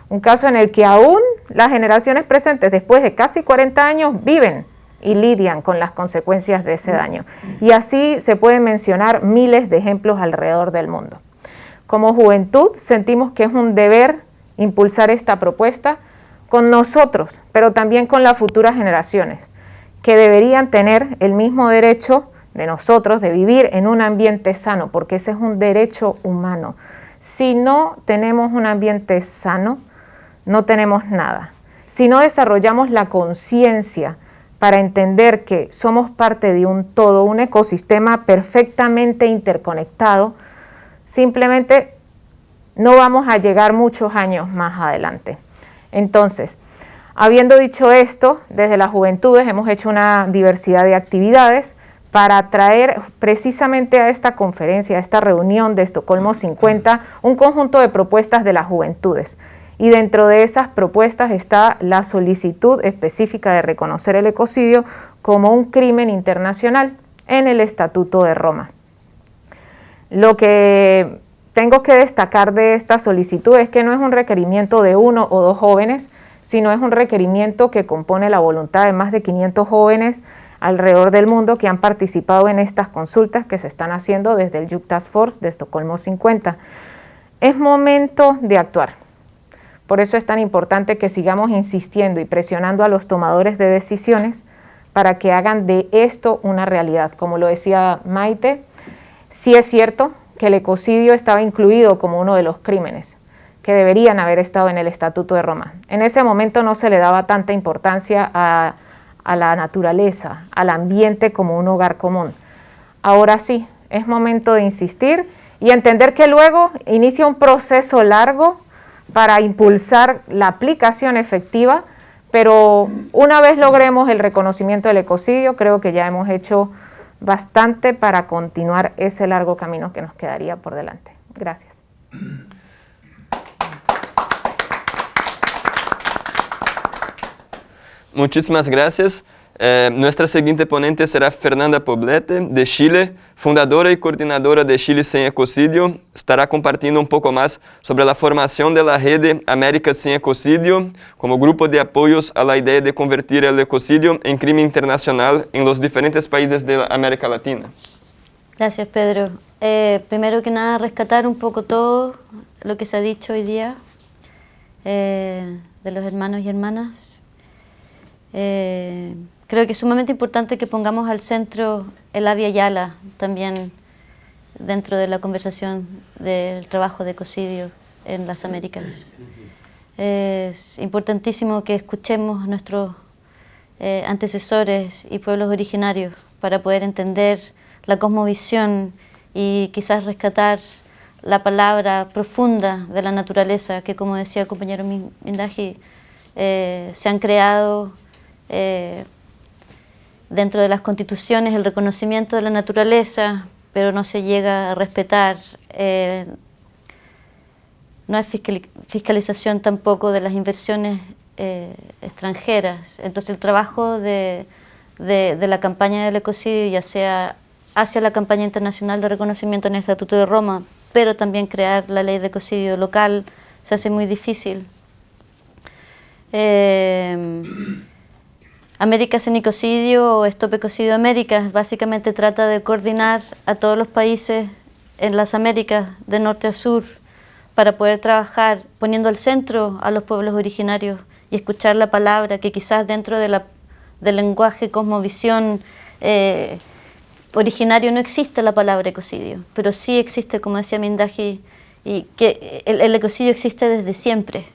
Un caso en el que aún las generaciones presentes, después de casi 40 años, viven y lidian con las consecuencias de ese daño. Y así se pueden mencionar miles de ejemplos alrededor del mundo. Como juventud sentimos que es un deber impulsar esta propuesta con nosotros, pero también con las futuras generaciones, que deberían tener el mismo derecho de nosotros de vivir en un ambiente sano, porque ese es un derecho humano. Si no tenemos un ambiente sano, no tenemos nada. Si no desarrollamos la conciencia para entender que somos parte de un todo, un ecosistema perfectamente interconectado, simplemente no vamos a llegar muchos años más adelante. Entonces, habiendo dicho esto, desde las juventudes hemos hecho una diversidad de actividades para traer precisamente a esta conferencia, a esta reunión de Estocolmo 50, un conjunto de propuestas de las juventudes. Y dentro de esas propuestas está la solicitud específica de reconocer el ecocidio como un crimen internacional en el Estatuto de Roma. Lo que tengo que destacar de esta solicitud es que no es un requerimiento de 1 o 2 jóvenes, sino es un requerimiento que compone la voluntad de más de 500 jóvenes alrededor del mundo que han participado en estas consultas que se están haciendo desde el Youth Task Force de Estocolmo 50. Es momento de actuar. Por eso es tan importante que sigamos insistiendo y presionando a los tomadores de decisiones para que hagan de esto una realidad. Como lo decía Maite, sí es cierto que el ecocidio estaba incluido como uno de los crímenes que deberían haber estado en el Estatuto de Roma. En ese momento no se le daba tanta importancia a la naturaleza, al ambiente como un hogar común. Ahora sí, es momento de insistir y entender que luego inicia un proceso largo para impulsar la aplicación efectiva, pero una vez logremos el reconocimiento del ecocidio, creo que ya hemos hecho bastante para continuar ese largo camino que nos quedaría por delante. Gracias. Muchísimas gracias. Nuestra siguiente ponente será Fernanda Poblete, de Chile, fundadora y coordinadora de Chile Sin Ecocidio. Estará compartiendo un poco más sobre la formación de la Rede América Sin Ecocidio como grupo de apoyos a la idea de convertir el ecocidio en crimen internacional en los diferentes países de América Latina. Gracias, Pedro. Primero que nada, rescatar un poco todo lo que se ha dicho hoy día de los hermanos y hermanas. Creo que es sumamente importante que pongamos al centro el Avia Yala también dentro de la conversación del trabajo de ecocidio en las Américas. Es importantísimo que escuchemos a nuestros antecesores y pueblos originarios para poder entender la cosmovisión y quizás rescatar la palabra profunda de la naturaleza, que como decía el compañero Mindaji, se han creado dentro de las constituciones el reconocimiento de la naturaleza, pero no se llega a respetar. No hay fiscalización tampoco de las inversiones extranjeras. Entonces el trabajo de la campaña del ecocidio, ya sea hacia la campaña internacional de reconocimiento en el Estatuto de Roma, pero también crear la ley de ecocidio local, se hace muy difícil. Américas en Ecocidio o Stop Ecocidio Américas básicamente trata de coordinar a todos los países en las Américas de norte a sur para poder trabajar poniendo al centro a los pueblos originarios y escuchar la palabra, que quizás dentro del lenguaje cosmovisión originario no existe la palabra ecocidio, pero sí existe, como decía Mindaji, y que el ecocidio existe desde siempre.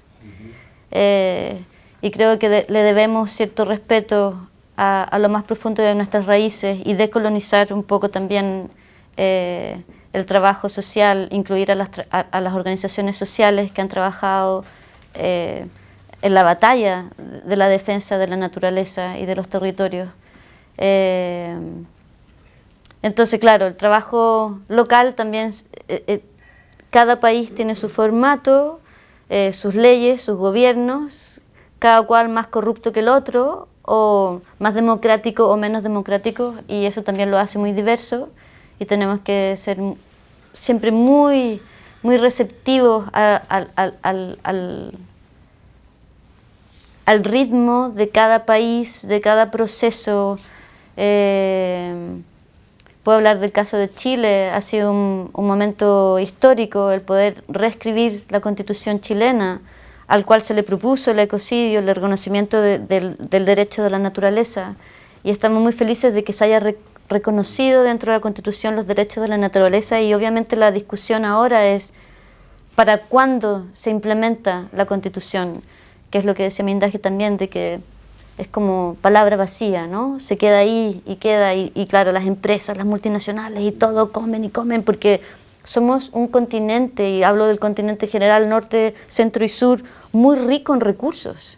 Y creo que le debemos cierto respeto a lo más profundo de nuestras raíces y decolonizar un poco también el trabajo social, incluir a las organizaciones sociales que han trabajado en la batalla de la defensa de la naturaleza y de los territorios. Entonces, claro, el trabajo local también, cada país tiene su formato, sus leyes, sus gobiernos, cada cual más corrupto que el otro, o más democrático o menos democrático, y eso también lo hace muy diverso, y tenemos que ser siempre muy receptivos al ritmo de cada país, de cada proceso. Puedo hablar del caso de Chile, ha sido un momento histórico el poder reescribir la Constitución chilena, al cual se le propuso el ecocidio, el reconocimiento del derecho de la naturaleza, y estamos muy felices de que se haya reconocido dentro de la Constitución los derechos de la naturaleza, y obviamente la discusión ahora es ¿para cuándo se implementa la Constitución? Que es lo que decía Mindaji también, de que es como palabra vacía, ¿no? Se queda ahí y queda, y claro, las empresas, las multinacionales y todo comen y comen, porque somos un continente, y hablo del continente general, norte, centro y sur, muy rico en recursos.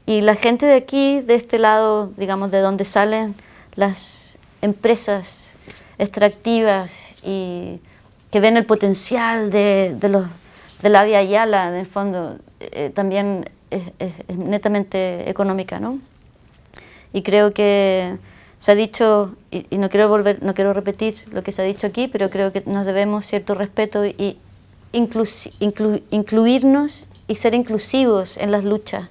Y la gente de aquí, de este lado, digamos, de donde salen las empresas extractivas y que ven el potencial de la Vía Yala, en el fondo, también es netamente económica, ¿no? Y creo que se ha dicho, y no quiero repetir lo que se ha dicho aquí, pero creo que nos debemos cierto respeto y incluirnos y ser inclusivos en las luchas.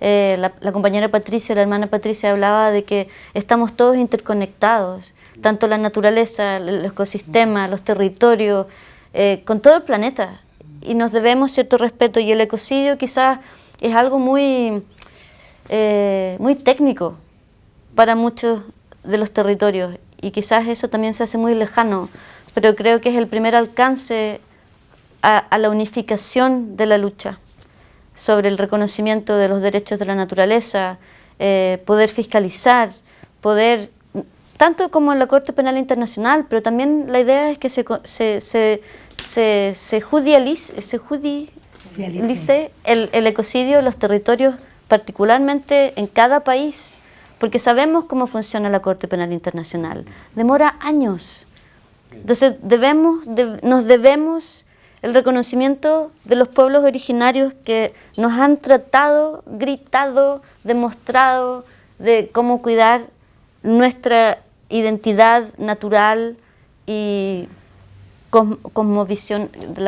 La compañera Patricia, la hermana Patricia, hablaba de que estamos todos interconectados, tanto la naturaleza, el ecosistema, los territorios, con todo el planeta, y nos debemos cierto respeto, y el ecocidio quizás es algo muy técnico para muchos de los territorios, y quizás eso también se hace muy lejano, pero creo que es el primer alcance a la unificación de la lucha sobre el reconocimiento de los derechos de la naturaleza, poder fiscalizar, poder, tanto como en la Corte Penal Internacional, pero también la idea es que se judicialice el ecocidio en los territorios, particularmente en cada país, porque sabemos cómo funciona la Corte Penal Internacional. Demora años. Entonces nos debemos el reconocimiento de los pueblos originarios que nos han tratado, gritado, demostrado de cómo cuidar nuestra identidad natural y la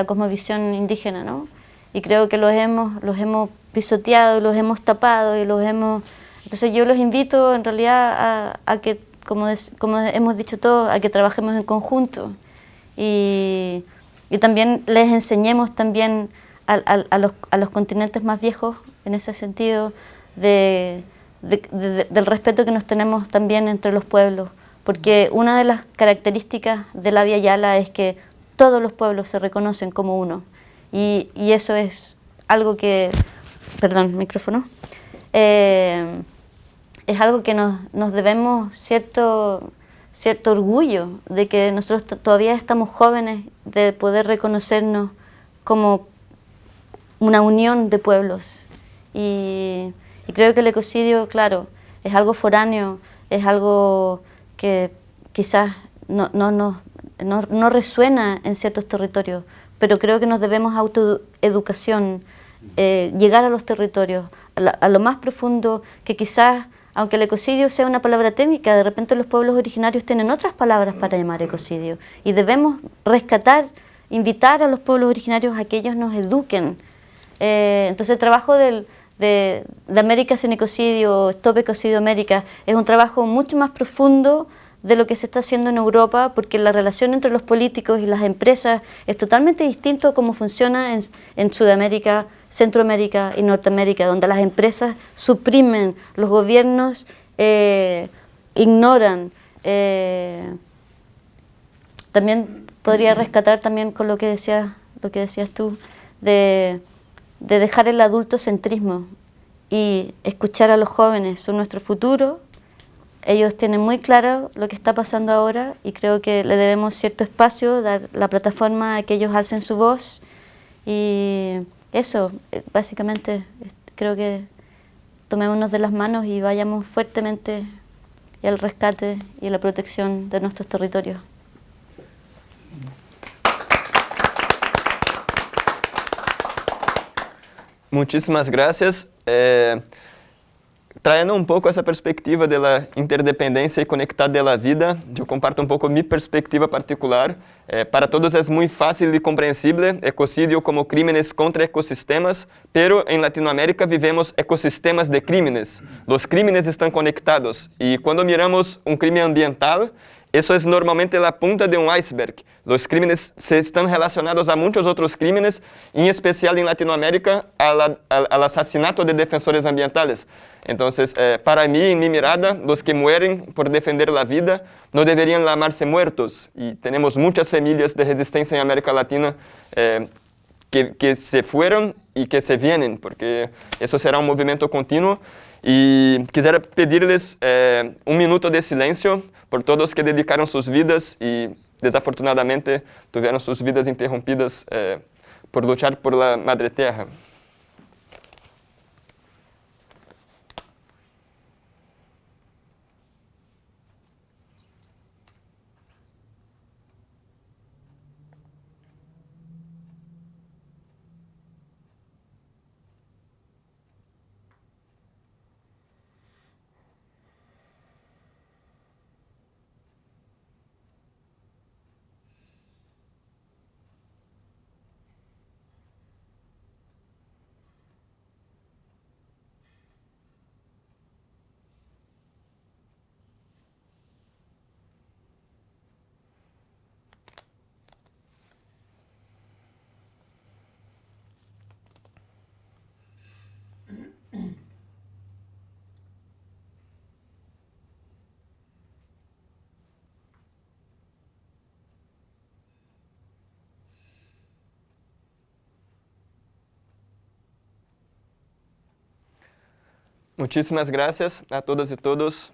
cosmovisión indígena, ¿no? Y creo que los hemos pisoteado, los hemos tapado y los hemos... Entonces yo los invito en realidad a que, como hemos dicho todos, a que trabajemos en conjunto y también les enseñemos también a los continentes más viejos, en ese sentido, del respeto que nos tenemos también entre los pueblos, porque una de las características de la Vía Yala es que todos los pueblos se reconocen como uno, y eso es algo que, perdón, micrófono, es algo que nos debemos cierto cierto orgullo de que nosotros todavía estamos jóvenes, de poder reconocernos como una unión de pueblos. Y creo que el ecocidio, claro, es algo foráneo, es algo que quizás no resuena en ciertos territorios, pero creo que nos debemos autoeducación, llegar a los territorios, a lo más profundo, que quizás, aunque el ecocidio sea una palabra técnica, de repente los pueblos originarios tienen otras palabras para llamar ecocidio, y debemos rescatar, invitar a los pueblos originarios a que ellos nos eduquen. Entonces el trabajo de América sin ecocidio, Stop Ecocidio América, es un trabajo mucho más profundo de lo que se está haciendo en Europa, porque la relación entre los políticos y las empresas es totalmente distinto a cómo funciona en Sudamérica, Centroamérica y Norteamérica, donde las empresas suprimen, los gobiernos ignoran. También podría rescatar también con lo que decías tú, de dejar el adultocentrismo y escuchar a los jóvenes, son nuestro futuro. Ellos tienen muy claro lo que está pasando ahora y creo que le debemos cierto espacio, dar la plataforma a que ellos alcen su voz. Y eso, básicamente, creo que tomémonos de las manos y vayamos fuertemente al rescate y a la protección de nuestros territorios. Muchísimas gracias. Trayendo un poco esa perspectiva de la interdependencia y conectad de la vida, yo comparto un poco mi perspectiva particular. Para todos es muy fácil y comprensible ecocidio como crímenes contra ecosistemas, pero en Latinoamérica vivemos ecosistemas de crímenes. Los crímenes están conectados y cuando miramos un crimen ambiental, eso es normalmente la punta de un iceberg. Los crímenes se están relacionados a muchos otros crímenes, en especial en Latinoamérica, al asesinato de defensores ambientales. Entonces, para mí, en mi mirada, los que mueren por defender la vida no deberían llamarse muertos. Y tenemos muchas semillas de resistencia en América Latina que se fueron y que se vienen, porque eso será un movimiento continuo. Y quisiera pedirles un minuto de silencio por todos que dedicaron sus vidas y desafortunadamente tuvieron sus vidas interrumpidas por luchar por la Madre Tierra. Muchísimas gracias a todas y todos.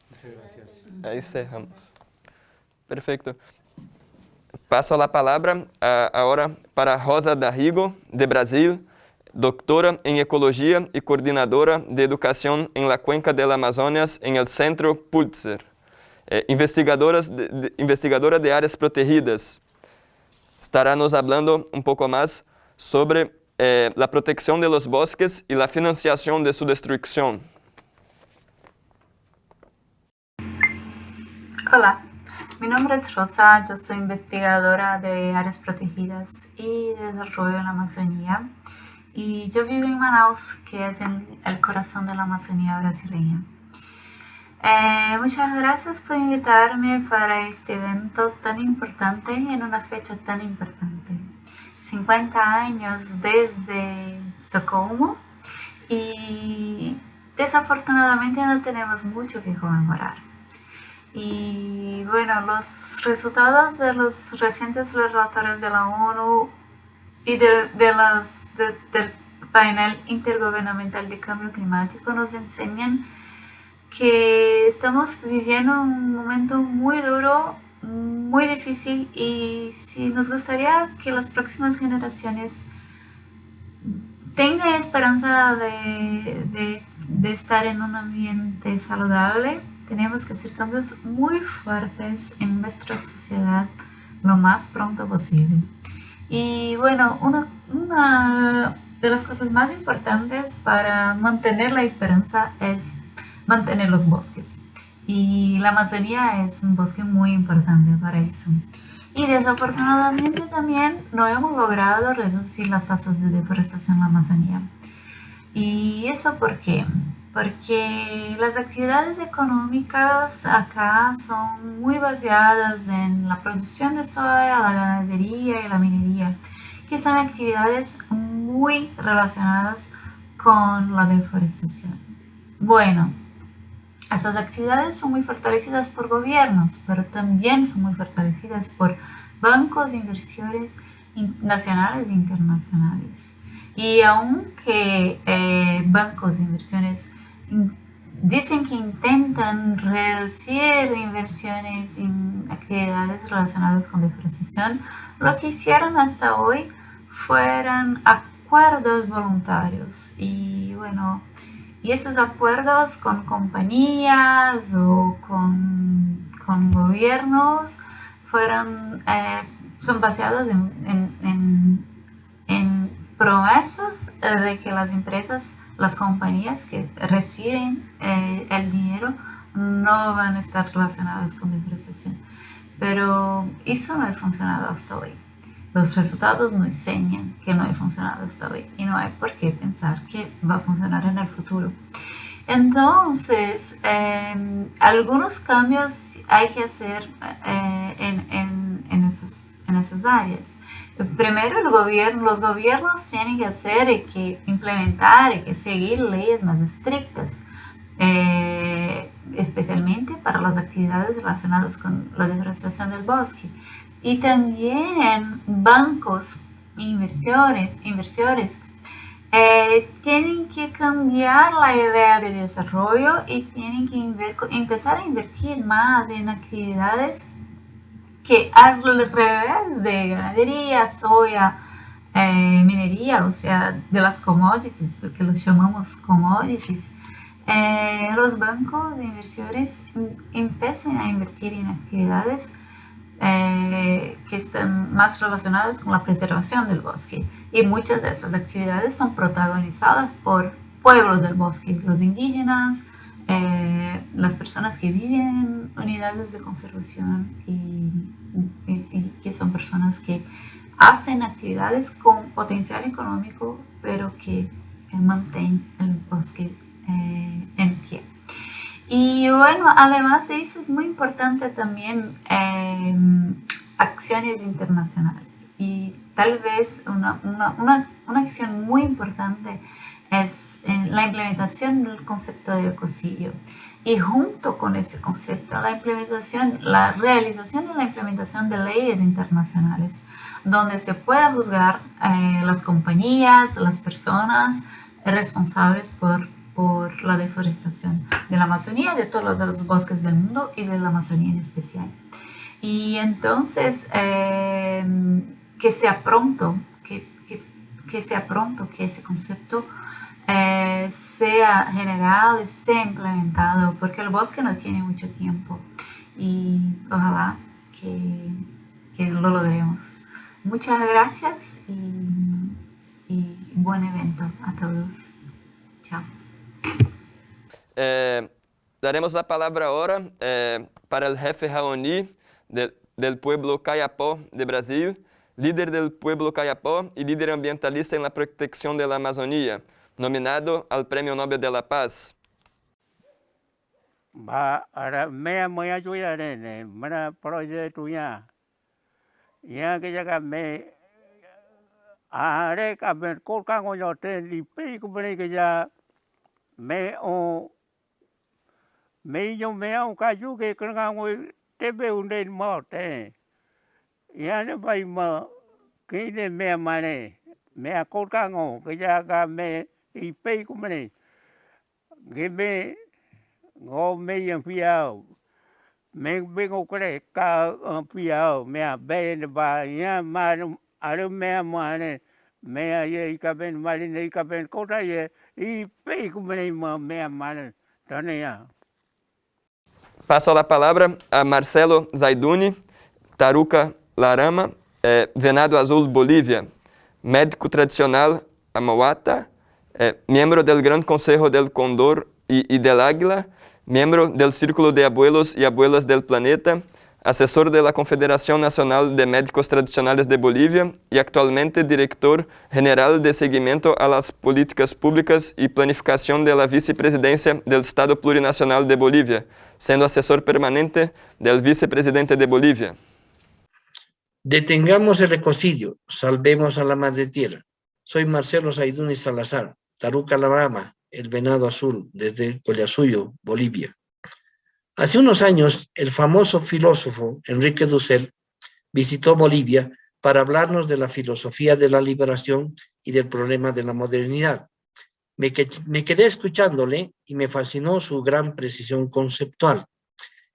Muchas gracias. Ahí cerramos. Perfecto. Paso la palabra ahora para Rosa Darrigo, de Brasil, doctora en Ecología y coordinadora de Educación en la Cuenca del Amazonas en el Centro Pulitzer. Investigadora de áreas protegidas. Estará nos hablando un poco más sobre la protección de los bosques y la financiación de su destrucción. Hola, mi nombre es Rosa, yo soy investigadora de áreas protegidas y de desarrollo en la Amazonía y yo vivo en Manaus, que es el corazón de la Amazonía brasileña. Muchas gracias por invitarme para este evento tan importante en una fecha tan importante. 50 años desde Estocolmo y desafortunadamente no tenemos mucho que conmemorar. Y bueno, los resultados de los recientes relatorios de la ONU y del panel intergubernamental de cambio climático nos enseñan que estamos viviendo un momento muy duro, muy difícil, y si nos gustaría que las próximas generaciones tengan esperanza de estar en un ambiente saludable, tenemos que hacer cambios muy fuertes en nuestra sociedad lo más pronto posible. Y bueno, una de las cosas más importantes para mantener la esperanza es mantener los bosques. Y la Amazonía es un bosque muy importante para eso. Y desafortunadamente también no hemos logrado reducir las tasas de deforestación en la Amazonía. ¿Y eso por qué? Porque las actividades económicas acá son muy basadas en la producción de soya, la ganadería y la minería, que son actividades muy relacionadas con la deforestación. Bueno, estas actividades son muy fortalecidas por gobiernos, pero también son muy fortalecidas por bancos de inversiones nacionales e internacionales. Y aunque bancos de inversiones dicen que intentan reducir inversiones en actividades relacionadas con deforestación, lo que hicieron hasta hoy fueron acuerdos voluntarios. Y bueno, y esos acuerdos con compañías o con gobiernos son basados en promesas de que las empresas, las compañías que reciben el dinero no van a estar relacionadas con deforestación. Pero eso no ha funcionado hasta hoy. Los resultados nos enseñan que no ha funcionado hasta hoy y no hay por qué pensar que va a funcionar en el futuro. Entonces, algunos cambios hay que hacer en esas áreas. Primero, los gobiernos tienen que hacer y que implementar y que seguir leyes más estrictas, especialmente para las actividades relacionadas con la deforestación del bosque. Y también bancos, inversores, tienen que cambiar la idea de desarrollo y tienen que empezar a invertir más en actividades que al revés de ganadería, soya, minería, o sea, de las commodities, lo que los llamamos commodities, los bancos de inversores empiezan a invertir en actividades que están más relacionadas con la preservación del bosque. Y muchas de estas actividades son protagonizadas por pueblos del bosque, los indígenas, las personas que viven en unidades de conservación y que son personas que hacen actividades con potencial económico, pero que mantienen el bosque en pie. Y bueno, además de eso es muy importante también acciones internacionales. Y tal vez una acción muy importante es la implementación del concepto de ecocidio. Y junto con ese concepto, la realización de la implementación de leyes internacionales, donde se pueda juzgar las compañías, las personas responsables por la deforestación de la Amazonía, de todos los bosques del mundo y de la Amazonía en especial. Y entonces, que sea pronto, que ese concepto sea generado y sea implementado, porque el bosque no tiene mucho tiempo y ojalá que lo logremos. Muchas gracias y buen evento a todos. Chao. Daremos la palabra ahora para el jefe Raoni del pueblo Kayapó de Brasil, líder del pueblo Kayapó y líder ambientalista en la protección de la Amazonía, nominado al Premio Nobel de la Paz. Mea moya ayuda nene, mana proyecto ya que llega me are ka ben kolka ngoyo te li pe ko que ya me yo me au ka yu ke kanga ngo te be unde mo te ya ne bai ma ke ne me mane me kolka ngo ke ya ka me i pe ko me ngô mi yang phiao mình biết ngô cái này cao phiao mẹ bên bà nhá mà ở mẹ mà này mẹ ye cái bên mà này cái bên có đây ye y pe của mình mà mẹ mà này đó này à. Passo a palavra a Marcelo Zaiduni, Taruca Larama, Venado Azul Bolívia, médico tradicional amauata, miembro del Gran Consejo del Cóndor y del Águila, miembro del Círculo de Abuelos y Abuelas del Planeta, asesor de la Confederación Nacional de Médicos Tradicionales de Bolivia y actualmente director general de seguimiento a las políticas públicas y planificación de la vicepresidencia del Estado Plurinacional de Bolivia, siendo asesor permanente del vicepresidente de Bolivia. Detengamos el ecocidio, salvemos a la madre tierra. Soy Marcelo Zaiduni Salazar, Taruca Larama, el Venado Azul, desde Collasuyo, Bolivia. Hace unos años, el famoso filósofo Enrique Dussel visitó Bolivia para hablarnos de la filosofía de la liberación y del problema de la modernidad. Me quedé escuchándole y me fascinó su gran precisión conceptual.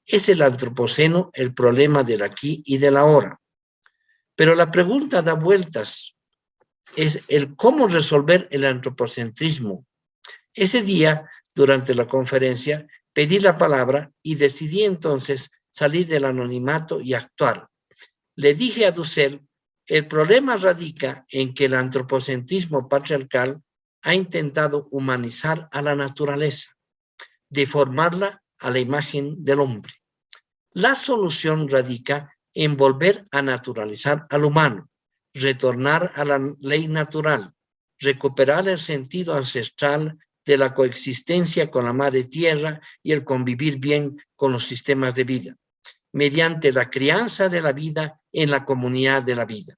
Es el antropoceno el problema del aquí y del ahora. Pero la pregunta da vueltas. Es el cómo resolver el antropocentrismo. Ese día, durante la conferencia, pedí la palabra y decidí entonces salir del anonimato y actuar. Le dije a Dussel, el problema radica en que el antropocentrismo patriarcal ha intentado humanizar a la naturaleza, deformarla a la imagen del hombre. La solución radica en volver a naturalizar al humano, retornar a la ley natural, recuperar el sentido ancestral de la coexistencia con la madre tierra y el convivir bien con los sistemas de vida, mediante la crianza de la vida en la comunidad de la vida.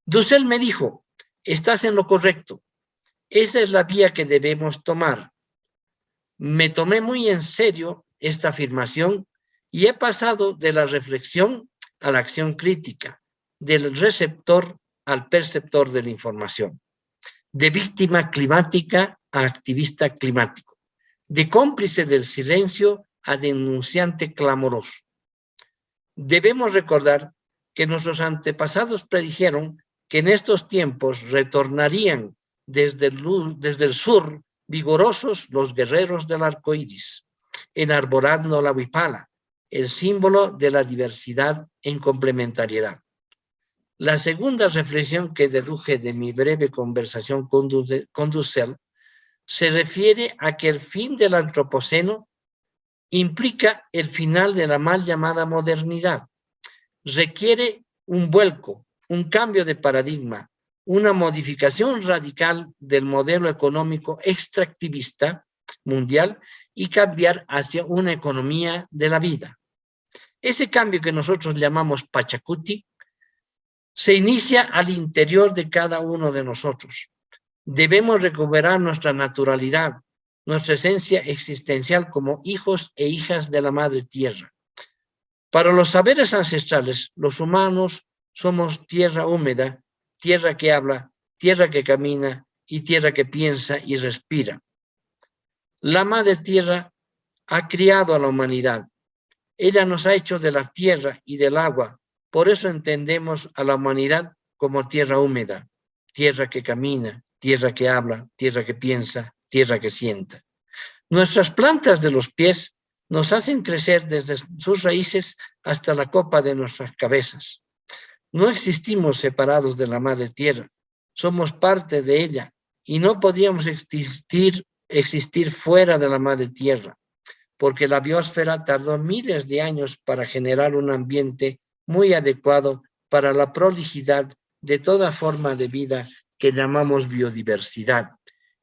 Dussel me dijo, estás en lo correcto, esa es la vía que debemos tomar. Me tomé muy en serio esta afirmación y he pasado de la reflexión a la acción crítica, del receptor al perceptor de la información, de víctima climática a activista climático, de cómplice del silencio a denunciante clamoroso. Debemos recordar que nuestros antepasados predijeron que en estos tiempos retornarían desde el sur vigorosos los guerreros del arco iris, enarbolando la huipala, el símbolo de la diversidad en complementariedad. La segunda reflexión que deduje de mi breve conversación con Dussel se refiere a que el fin del antropoceno implica el final de la mal llamada modernidad. Requiere un vuelco, un cambio de paradigma, una modificación radical del modelo económico extractivista mundial y cambiar hacia una economía de la vida. Ese cambio que nosotros llamamos Pachacuti se inicia al interior de cada uno de nosotros. Debemos recuperar nuestra naturalidad, nuestra esencia existencial como hijos e hijas de la madre tierra. Para los saberes ancestrales, los humanos somos tierra húmeda, tierra que habla, tierra que camina y tierra que piensa y respira. La madre tierra ha criado a la humanidad. Ella nos ha hecho de la tierra y del agua. Por eso entendemos a la humanidad como tierra húmeda, tierra que camina, tierra que habla, tierra que piensa, tierra que sienta. Nuestras plantas de los pies nos hacen crecer desde sus raíces hasta la copa de nuestras cabezas. No existimos separados de la madre tierra, somos parte de ella y no podríamos existir fuera de la madre tierra, porque la biosfera tardó miles de años para generar un ambiente muy adecuado para la prolijidad de toda forma de vida que llamamos biodiversidad.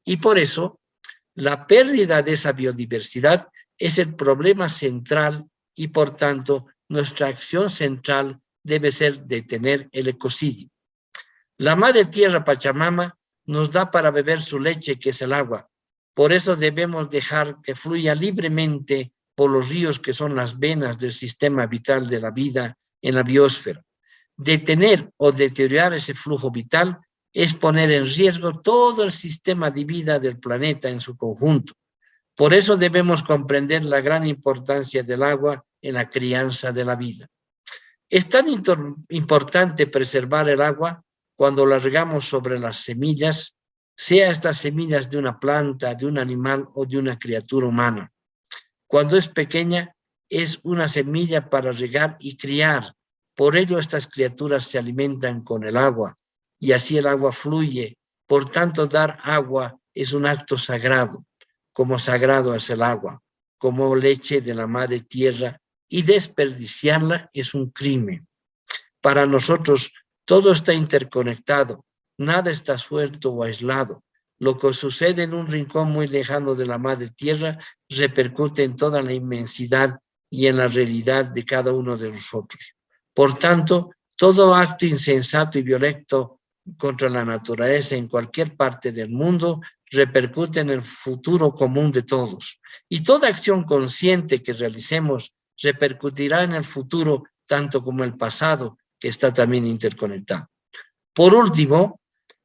Y por eso, la pérdida de esa biodiversidad es el problema central y por tanto nuestra acción central debe ser detener el ecocidio. La madre tierra Pachamama nos da para beber su leche, que es el agua. Por eso debemos dejar que fluya libremente por los ríos que son las venas del sistema vital de la vida en la biosfera. Detener o deteriorar ese flujo vital es poner en riesgo todo el sistema de vida del planeta en su conjunto. Por eso debemos comprender la gran importancia del agua en la crianza de la vida. Es tan importante preservar el agua cuando la regamos sobre las semillas, sea estas semillas de una planta, de un animal o de una criatura humana. Cuando es pequeña, es una semilla para regar y criar. Por ello estas criaturas se alimentan con el agua y así el agua fluye. Por tanto, dar agua es un acto sagrado, como sagrado es el agua, como leche de la madre tierra, y desperdiciarla es un crimen. Para nosotros todo está interconectado, nada está suelto o aislado. Lo que sucede en un rincón muy lejano de la madre tierra repercute en toda la inmensidad y en la realidad de cada uno de nosotros. Por tanto, todo acto insensato y violento contra la naturaleza en cualquier parte del mundo repercute en el futuro común de todos. Y toda acción consciente que realicemos repercutirá en el futuro tanto como el pasado, que está también interconectado. Por último,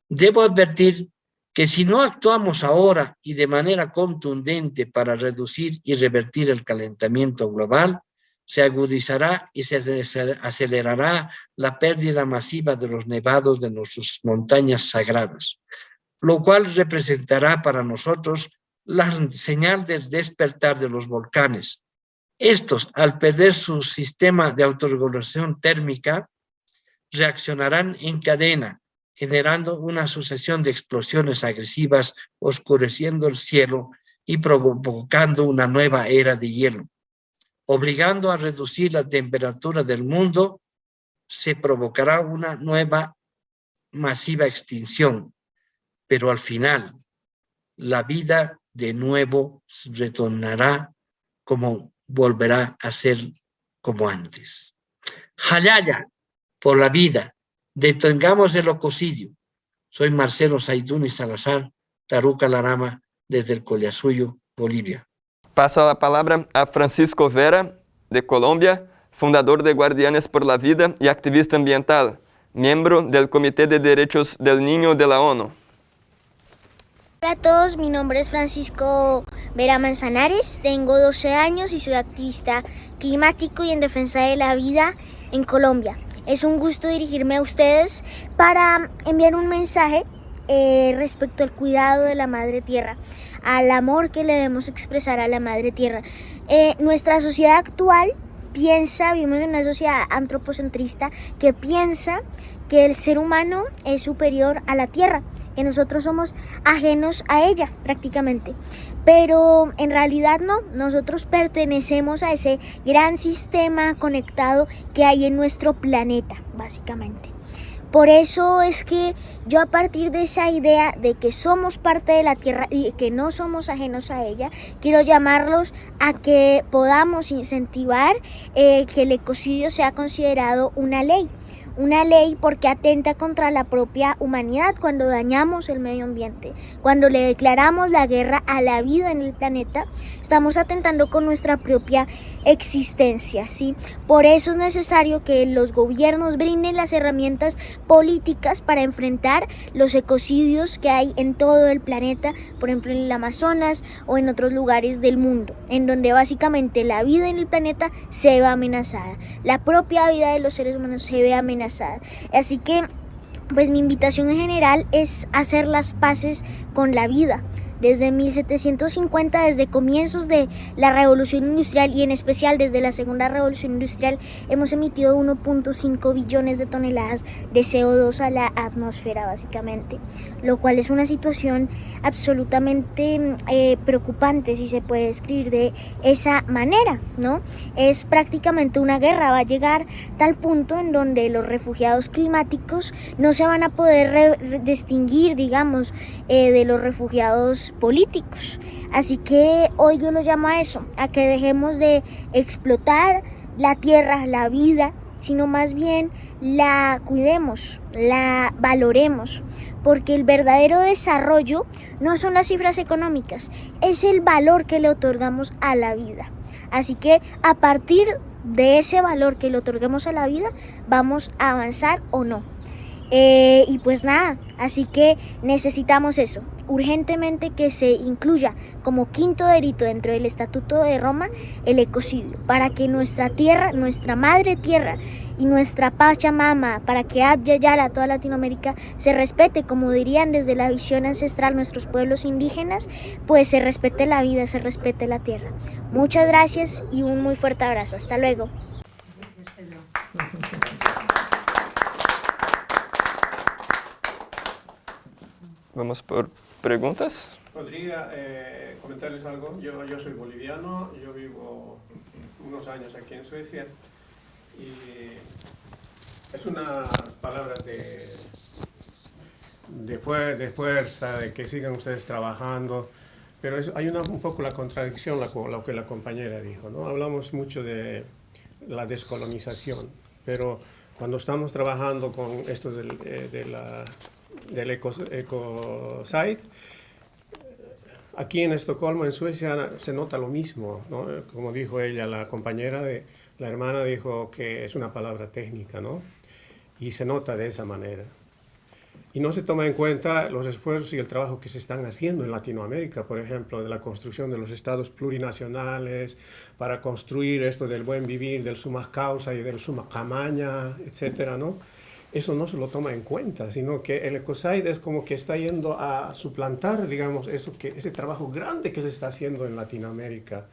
debo advertir que si no actuamos ahora y de manera contundente para reducir y revertir el calentamiento global, se agudizará y se acelerará la pérdida masiva de los nevados de nuestras montañas sagradas, lo cual representará para nosotros la señal del despertar de los volcanes. Estos, al perder su sistema de autorregulación térmica, reaccionarán en cadena, generando una sucesión de explosiones agresivas, oscureciendo el cielo y provocando una nueva era de hielo. Obligando a reducir la temperatura del mundo, se provocará una nueva masiva extinción, pero al final la vida de nuevo retornará como volverá a ser como antes. Jalaya, por la vida, detengamos el ecocidio. Soy Marcelo Saiduni Salazar, Taruca Larama, desde el Collasuyo, Bolivia. Paso la palabra a Francisco Vera, de Colombia, fundador de Guardianes por la Vida y activista ambiental, miembro del Comité de Derechos del Niño de la ONU. Hola a todos, mi nombre es Francisco Vera Manzanares, tengo 12 años y soy activista climático y en defensa de la vida en Colombia. Es un gusto dirigirme a ustedes para enviar un mensaje respecto al cuidado de la Madre Tierra, al amor que le debemos expresar a la Madre Tierra. Nuestra sociedad actual vivimos en una sociedad antropocentrista que piensa que el ser humano es superior a la Tierra, que nosotros somos ajenos a ella prácticamente. Pero en realidad no, nosotros pertenecemos a ese gran sistema conectado que hay en nuestro planeta, básicamente. Por eso es que yo, a partir de esa idea de que somos parte de la Tierra y que no somos ajenos a ella, quiero llamarlos a que podamos incentivar que el ecocidio sea considerado una ley. Una ley porque atenta contra la propia humanidad cuando dañamos el medio ambiente, cuando le declaramos la guerra a la vida en el planeta, estamos atentando con nuestra propia existencia, ¿sí? Por eso es necesario que los gobiernos brinden las herramientas políticas para enfrentar los ecocidios que hay en todo el planeta, por ejemplo en el Amazonas o en otros lugares del mundo, en donde básicamente la vida en el planeta se ve amenazada, la propia vida de los seres humanos se ve amenazada. Así que, pues mi invitación en general es hacer las paces con la vida. Desde 1750, desde comienzos de la Revolución Industrial y en especial desde la Segunda Revolución Industrial, hemos emitido 1.5 billones de toneladas de CO2 a la atmósfera, básicamente, lo cual es una situación absolutamente preocupante, si se puede describir de esa manera, ¿no? Es prácticamente una guerra, va a llegar tal punto en donde los refugiados climáticos no se van a poder distinguir, digamos, de los refugiados políticos. Así que hoy yo lo llamo a eso, a que dejemos de explotar la tierra, la vida, sino más bien la cuidemos, la valoremos, porque el verdadero desarrollo no son las cifras económicas, es el valor que le otorgamos a la vida. Así que a partir de ese valor que le otorguemos a la vida, vamos a avanzar o no. Y pues nada, así que necesitamos eso, urgentemente que se incluya como quinto delito dentro del Estatuto de Roma el ecocidio, para que nuestra tierra, nuestra madre tierra y nuestra Pachamama, para que Abya Yala, toda Latinoamérica, se respete, como dirían desde la visión ancestral nuestros pueblos indígenas, pues se respete la vida, se respete la tierra. Muchas gracias y un muy fuerte abrazo. Hasta luego. Vamos por preguntas. ¿Podría comentarles algo? Yo soy boliviano, yo vivo unos años aquí en Suecia y es unas palabras de fuerza, de que sigan ustedes trabajando, pero hay un poco la contradicción, lo que la compañera dijo, ¿no? Hablamos mucho de la descolonización, pero cuando estamos trabajando con esto del ecocide, aquí en Estocolmo, en Suecia, se nota lo mismo, ¿no? Como dijo ella, la compañera, la hermana dijo que es una palabra técnica, ¿no? Y se nota de esa manera. Y no se toma en cuenta los esfuerzos y el trabajo que se están haciendo en Latinoamérica, por ejemplo, de la construcción de los estados plurinacionales, para construir esto del buen vivir, del summa causa y del summa camaña, etcétera, ¿no? Eso no se lo toma en cuenta, sino que el ecocide es como que está yendo a suplantar, digamos, ese trabajo grande que se está haciendo en Latinoamérica.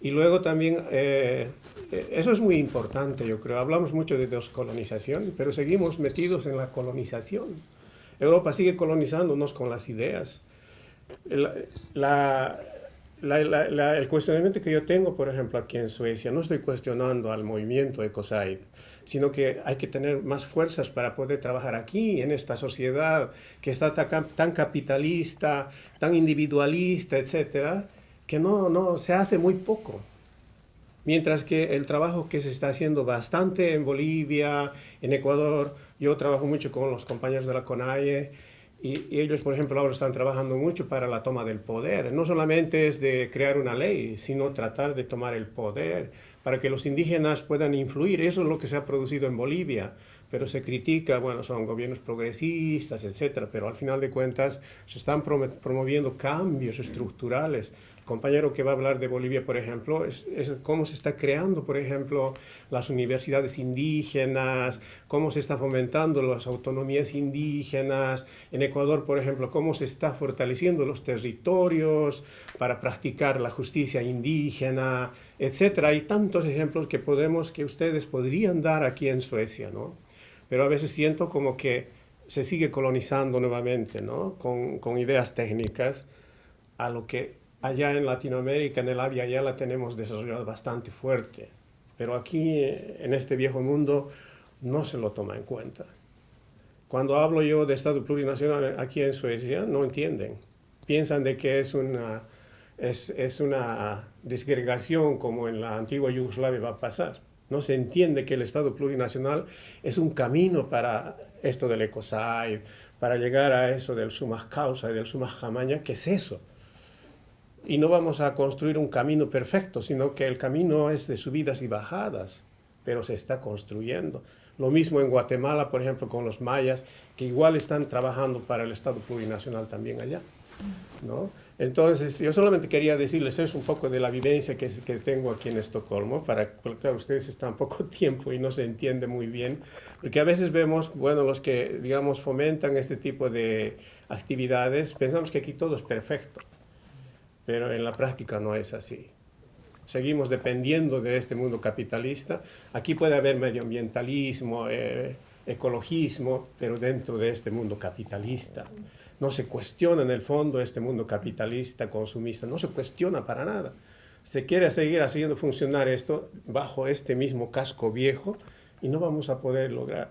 Y luego también, eso es muy importante, yo creo. Hablamos mucho de descolonización, pero seguimos metidos en la colonización. Europa sigue colonizándonos con las ideas. El cuestionamiento que yo tengo, por ejemplo, aquí en Suecia, no estoy cuestionando al movimiento ecocide, sino que hay que tener más fuerzas para poder trabajar aquí, en esta sociedad que está tan capitalista, tan individualista, etcétera, que no se hace muy poco. Mientras que el trabajo que se está haciendo bastante en Bolivia, en Ecuador, yo trabajo mucho con los compañeros de la CONAIE, y ellos, por ejemplo, ahora están trabajando mucho para la toma del poder. No solamente es de crear una ley, sino tratar de tomar el poder para que los indígenas puedan influir. Eso es lo que se ha producido en Bolivia, pero se critica, bueno, son gobiernos progresistas, etcétera, pero al final de cuentas se están promoviendo cambios estructurales. El compañero que va a hablar de Bolivia, por ejemplo, es cómo se está creando, por ejemplo, las universidades indígenas, cómo se está fomentando las autonomías indígenas. En Ecuador, por ejemplo, cómo se está fortaleciendo los territorios para practicar la justicia indígena, etcétera. Hay tantos ejemplos que ustedes podrían dar aquí en Suecia, ¿no? Pero a veces siento como que se sigue colonizando nuevamente, ¿no? Con ideas técnicas, a lo que allá en Latinoamérica, en el Abya Yala, tenemos desarrollado bastante fuerte. Pero aquí, en este viejo mundo, no se lo toma en cuenta. Cuando hablo yo de Estado plurinacional aquí en Suecia, no entienden. Piensan de que es una disgregación como en la antigua Yugoslavia va a pasar. No se entiende que el Estado plurinacional es un camino para esto del ecocide, para llegar a eso del summa causa y del summa camaña. ¿Qué es eso? Y no vamos a construir un camino perfecto, sino que el camino es de subidas y bajadas, pero se está construyendo. Lo mismo en Guatemala, por ejemplo, con los mayas, que igual están trabajando para el Estado plurinacional también allá, ¿no? Entonces, yo solamente quería decirles eso un poco de la vivencia que tengo aquí en Estocolmo, porque claro, ustedes están poco tiempo y no se entiende muy bien, porque a veces vemos, bueno, los que, digamos, fomentan este tipo de actividades, pensamos que aquí todo es perfecto. Pero en la práctica no es así. Seguimos dependiendo de este mundo capitalista. Aquí puede haber medioambientalismo, ecologismo, pero dentro de este mundo capitalista. No se cuestiona en el fondo este mundo capitalista, consumista, no se cuestiona para nada. Se quiere seguir haciendo funcionar esto bajo este mismo casco viejo y no vamos a poder lograr,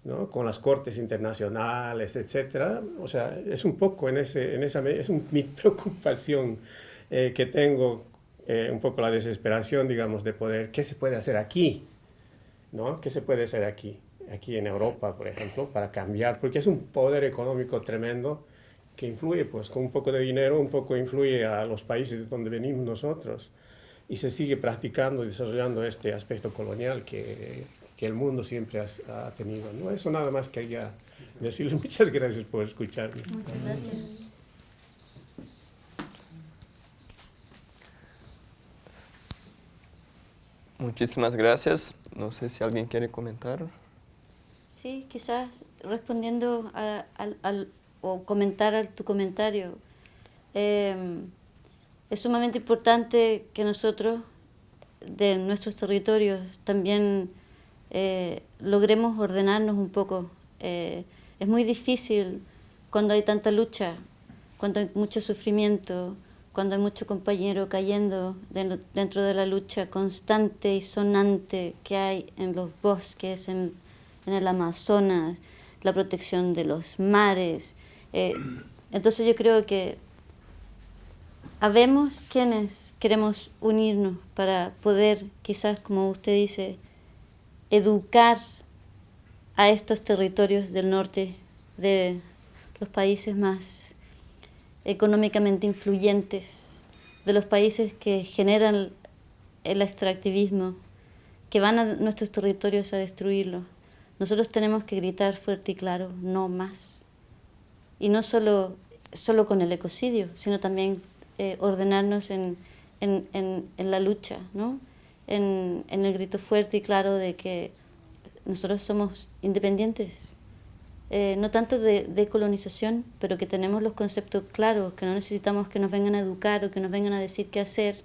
¿no? Con las cortes internacionales, etcétera. O sea, es un poco mi preocupación que tengo, un poco la desesperación, digamos, de poder, ¿qué se puede hacer aquí? ¿No? ¿Qué se puede hacer aquí en Europa, por ejemplo, para cambiar? Porque es un poder económico tremendo que influye, pues, con un poco de dinero, un poco influye a los países de donde venimos nosotros. Y se sigue practicando y desarrollando este aspecto colonial que el mundo siempre ha tenido, ¿no? Eso nada más quería decirles. Muchas gracias por escucharme. Muchas gracias. Muchísimas gracias. No sé si alguien quiere comentar. Sí, quizás respondiendo o comentar a tu comentario. Es sumamente importante que nosotros, de nuestros territorios, también logremos ordenarnos un poco. Es muy difícil cuando hay tanta lucha, cuando hay mucho sufrimiento, cuando hay mucho compañero cayendo dentro de la lucha constante y sonante que hay en los bosques, en el Amazonas, la protección de los mares. Entonces yo creo que habemos quienes queremos unirnos para poder, quizás como usted dice, educar a estos territorios del norte, de los países más económicamente influyentes, de los países que generan el extractivismo, que van a nuestros territorios a destruirlos. Nosotros tenemos que gritar fuerte y claro, no más. Y no solo con el ecocidio, sino también ordenarnos en la lucha, ¿no? En el grito fuerte y claro de que nosotros somos independientes. No tanto de colonización, pero que tenemos los conceptos claros, que no necesitamos que nos vengan a educar o que nos vengan a decir qué hacer,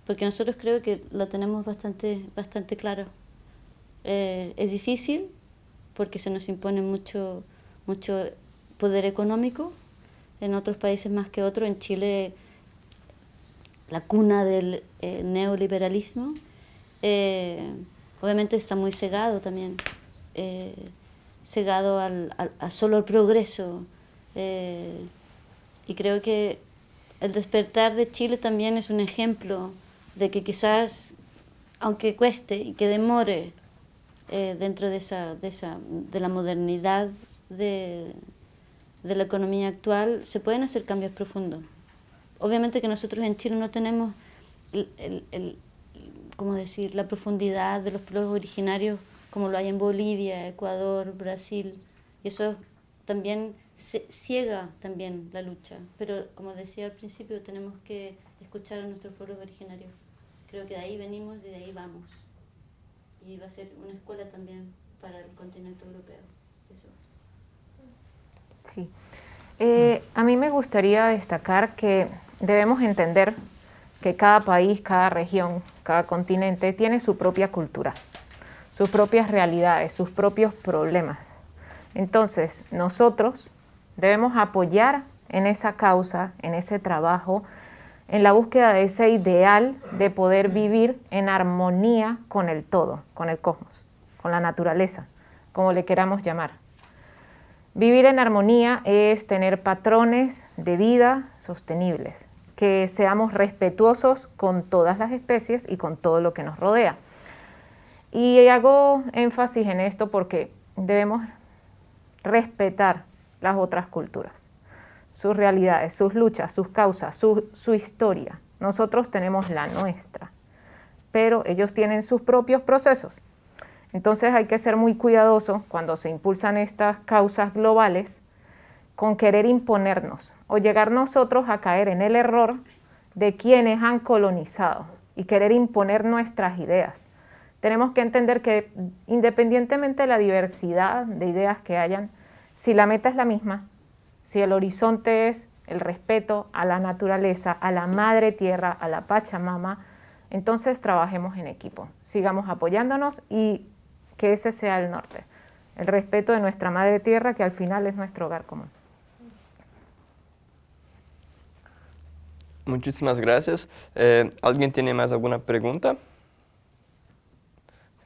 porque nosotros creo que lo tenemos bastante claro. Es difícil porque se nos impone mucho poder económico, en otros países más que otros. En Chile, la cuna del neoliberalismo, obviamente está muy cegado también, cegado a solo el progreso, y creo que el despertar de Chile también es un ejemplo de que quizás, aunque cueste y que demore, dentro de la modernidad de la economía actual, se pueden hacer cambios profundos. Obviamente que nosotros en Chile no tenemos ¿cómo decir?, la profundidad de los pueblos originarios como lo hay en Bolivia, Ecuador, Brasil, y eso también ciega también la lucha. Pero como decía al principio, tenemos que escuchar a nuestros pueblos originarios. Creo que de ahí venimos y de ahí vamos. Y va a ser una escuela también para el continente europeo. Eso. Sí. A mí me gustaría destacar que debemos entender que cada país, cada región, cada continente tiene su propia cultura, sus propias realidades, sus propios problemas. Entonces, nosotros debemos apoyar en esa causa, en ese trabajo, en la búsqueda de ese ideal de poder vivir en armonía con el todo, con el cosmos, con la naturaleza, como le queramos llamar. Vivir en armonía es tener patrones de vida sostenibles, que seamos respetuosos con todas las especies y con todo lo que nos rodea. Y hago énfasis en esto porque debemos respetar las otras culturas, sus realidades, sus luchas, sus causas, su historia. Nosotros tenemos la nuestra, pero ellos tienen sus propios procesos. Entonces hay que ser muy cuidadoso cuando se impulsan estas causas globales con querer imponernos o llegar nosotros a caer en el error de quienes han colonizado y querer imponer nuestras ideas. Tenemos que entender que independientemente de la diversidad de ideas que hayan, si la meta es la misma, si el horizonte es el respeto a la naturaleza, a la madre tierra, a la Pachamama, entonces trabajemos en equipo, sigamos apoyándonos y que ese sea el norte, el respeto de nuestra madre tierra, que al final es nuestro hogar común. Muchísimas gracias. ¿Alguien tiene más alguna pregunta?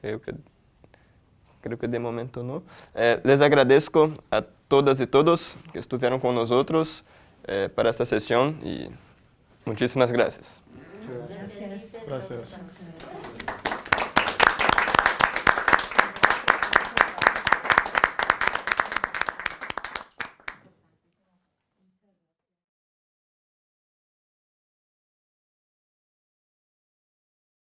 Creo que de momento no. Les agradezco a todas y todos que estuvieron con nosotros para esta sesión y muchísimas gracias. Gracias.